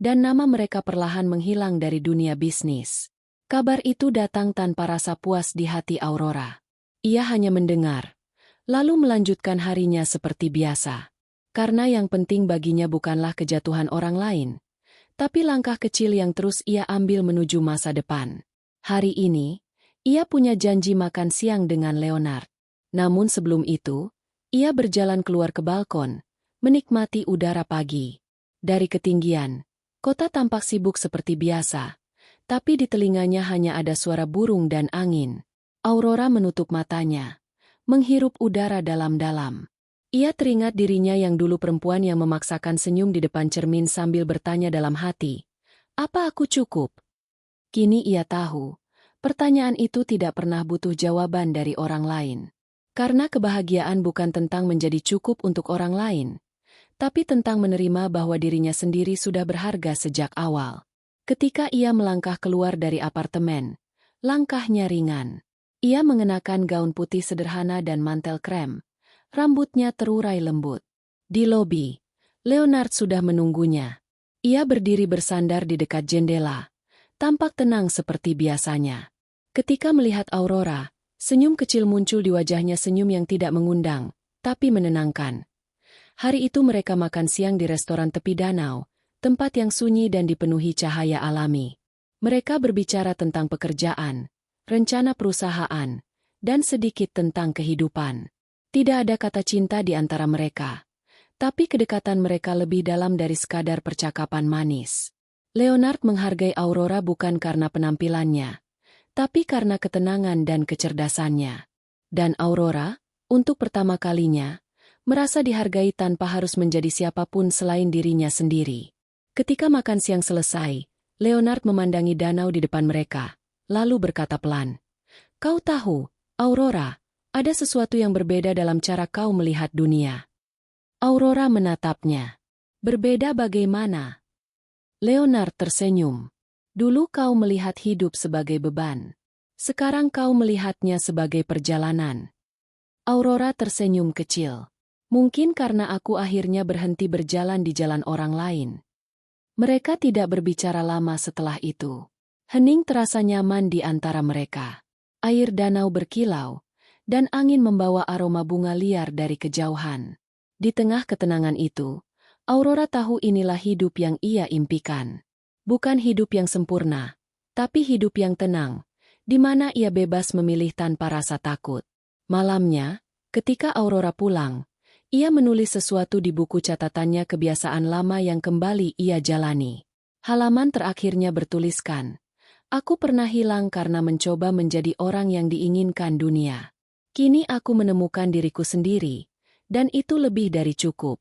Speaker 1: dan nama mereka perlahan menghilang dari dunia bisnis. Kabar itu datang tanpa rasa puas di hati Aurora. Ia hanya mendengar, lalu melanjutkan harinya seperti biasa. Karena yang penting baginya bukanlah kejatuhan orang lain, tapi langkah kecil yang terus ia ambil menuju masa depan. Hari ini, ia punya janji makan siang dengan Leonard. Namun sebelum itu, ia berjalan keluar ke balkon, menikmati udara pagi. Dari ketinggian, kota tampak sibuk seperti biasa, tapi di telinganya hanya ada suara burung dan angin. Aurora menutup matanya, menghirup udara dalam-dalam. Ia teringat dirinya yang dulu perempuan yang memaksakan senyum di depan cermin sambil bertanya dalam hati, "Apa aku cukup?" Kini ia tahu, pertanyaan itu tidak pernah butuh jawaban dari orang lain. Karena kebahagiaan bukan tentang menjadi cukup untuk orang lain, tapi tentang menerima bahwa dirinya sendiri sudah berharga sejak awal. Ketika ia melangkah keluar dari apartemen, langkahnya ringan. Ia mengenakan gaun putih sederhana dan mantel krem. Rambutnya terurai lembut. Di lobi, Leonard sudah menunggunya. Ia berdiri bersandar di dekat jendela, tampak tenang seperti biasanya. Ketika melihat Aurora, senyum kecil muncul di wajahnya, senyum yang tidak mengundang, tapi menenangkan. Hari itu mereka makan siang di restoran tepi danau, tempat yang sunyi dan dipenuhi cahaya alami. Mereka berbicara tentang pekerjaan, rencana perusahaan, dan sedikit tentang kehidupan. Tidak ada kata cinta di antara mereka, tapi kedekatan mereka lebih dalam dari sekadar percakapan manis. Leonard menghargai Aurora bukan karena penampilannya, tapi karena ketenangan dan kecerdasannya. Dan Aurora, untuk pertama kalinya, merasa dihargai tanpa harus menjadi siapapun selain dirinya sendiri. Ketika makan siang selesai, Leonard memandangi danau di depan mereka, lalu berkata pelan, "Kau tahu, Aurora, ada sesuatu yang berbeda dalam cara kau melihat dunia." Aurora menatapnya. "Berbeda bagaimana?" Leonard tersenyum. "Dulu kau melihat hidup sebagai beban. Sekarang kau melihatnya sebagai perjalanan." Aurora tersenyum kecil. "Mungkin karena aku akhirnya berhenti berjalan di jalan orang lain." Mereka tidak berbicara lama setelah itu. Hening terasa nyaman di antara mereka. Air danau berkilau, dan angin membawa aroma bunga liar dari kejauhan. Di tengah ketenangan itu, Aurora tahu inilah hidup yang ia impikan. Bukan hidup yang sempurna, tapi hidup yang tenang, di mana ia bebas memilih tanpa rasa takut. Malamnya, ketika Aurora pulang, ia menulis sesuatu di buku catatannya, kebiasaan lama yang kembali ia jalani. Halaman terakhirnya bertuliskan, "Aku pernah hilang karena mencoba menjadi orang yang diinginkan dunia. Kini aku menemukan diriku sendiri, dan itu lebih dari cukup."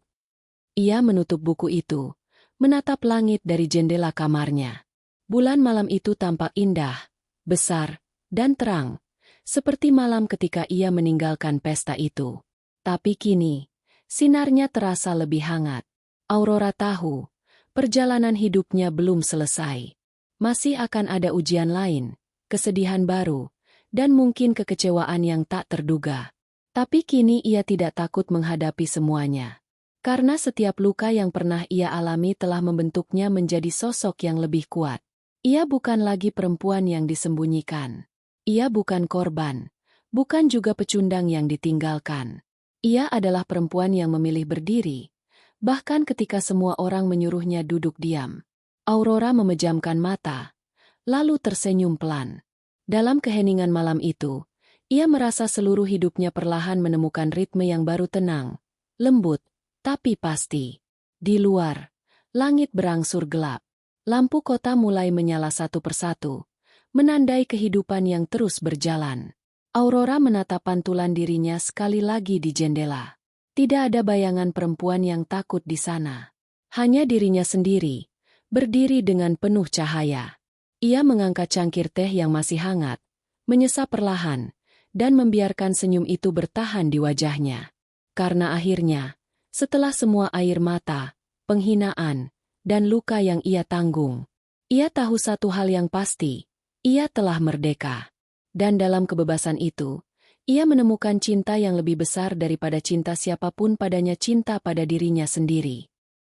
Speaker 1: Ia menutup buku itu, menatap langit dari jendela kamarnya. Bulan malam itu tampak indah, besar, dan terang, seperti malam ketika ia meninggalkan pesta itu. Tapi kini, sinarnya terasa lebih hangat. Aurora tahu, perjalanan hidupnya belum selesai. Masih akan ada ujian lain, kesedihan baru, dan mungkin kekecewaan yang tak terduga. Tapi kini ia tidak takut menghadapi semuanya. Karena setiap luka yang pernah ia alami telah membentuknya menjadi sosok yang lebih kuat. Ia bukan lagi perempuan yang disembunyikan. Ia bukan korban, bukan juga pecundang yang ditinggalkan. Ia adalah perempuan yang memilih berdiri, bahkan ketika semua orang menyuruhnya duduk diam. Aurora memejamkan mata, lalu tersenyum pelan. Dalam keheningan malam itu, ia merasa seluruh hidupnya perlahan menemukan ritme yang baru, tenang, lembut, tapi pasti. Di luar, langit berangsur gelap. Lampu kota mulai menyala satu persatu, menandai kehidupan yang terus berjalan. Aurora menatap pantulan dirinya sekali lagi di jendela. Tidak ada bayangan perempuan yang takut di sana. Hanya dirinya sendiri, berdiri dengan penuh cahaya. Ia mengangkat cangkir teh yang masih hangat, menyesap perlahan, dan membiarkan senyum itu bertahan di wajahnya. Karena akhirnya, setelah semua air mata, penghinaan, dan luka yang ia tanggung, ia tahu satu hal yang pasti, ia telah merdeka. Dan dalam kebebasan itu, ia menemukan cinta yang lebih besar daripada cinta siapapun padanya, cinta pada dirinya sendiri.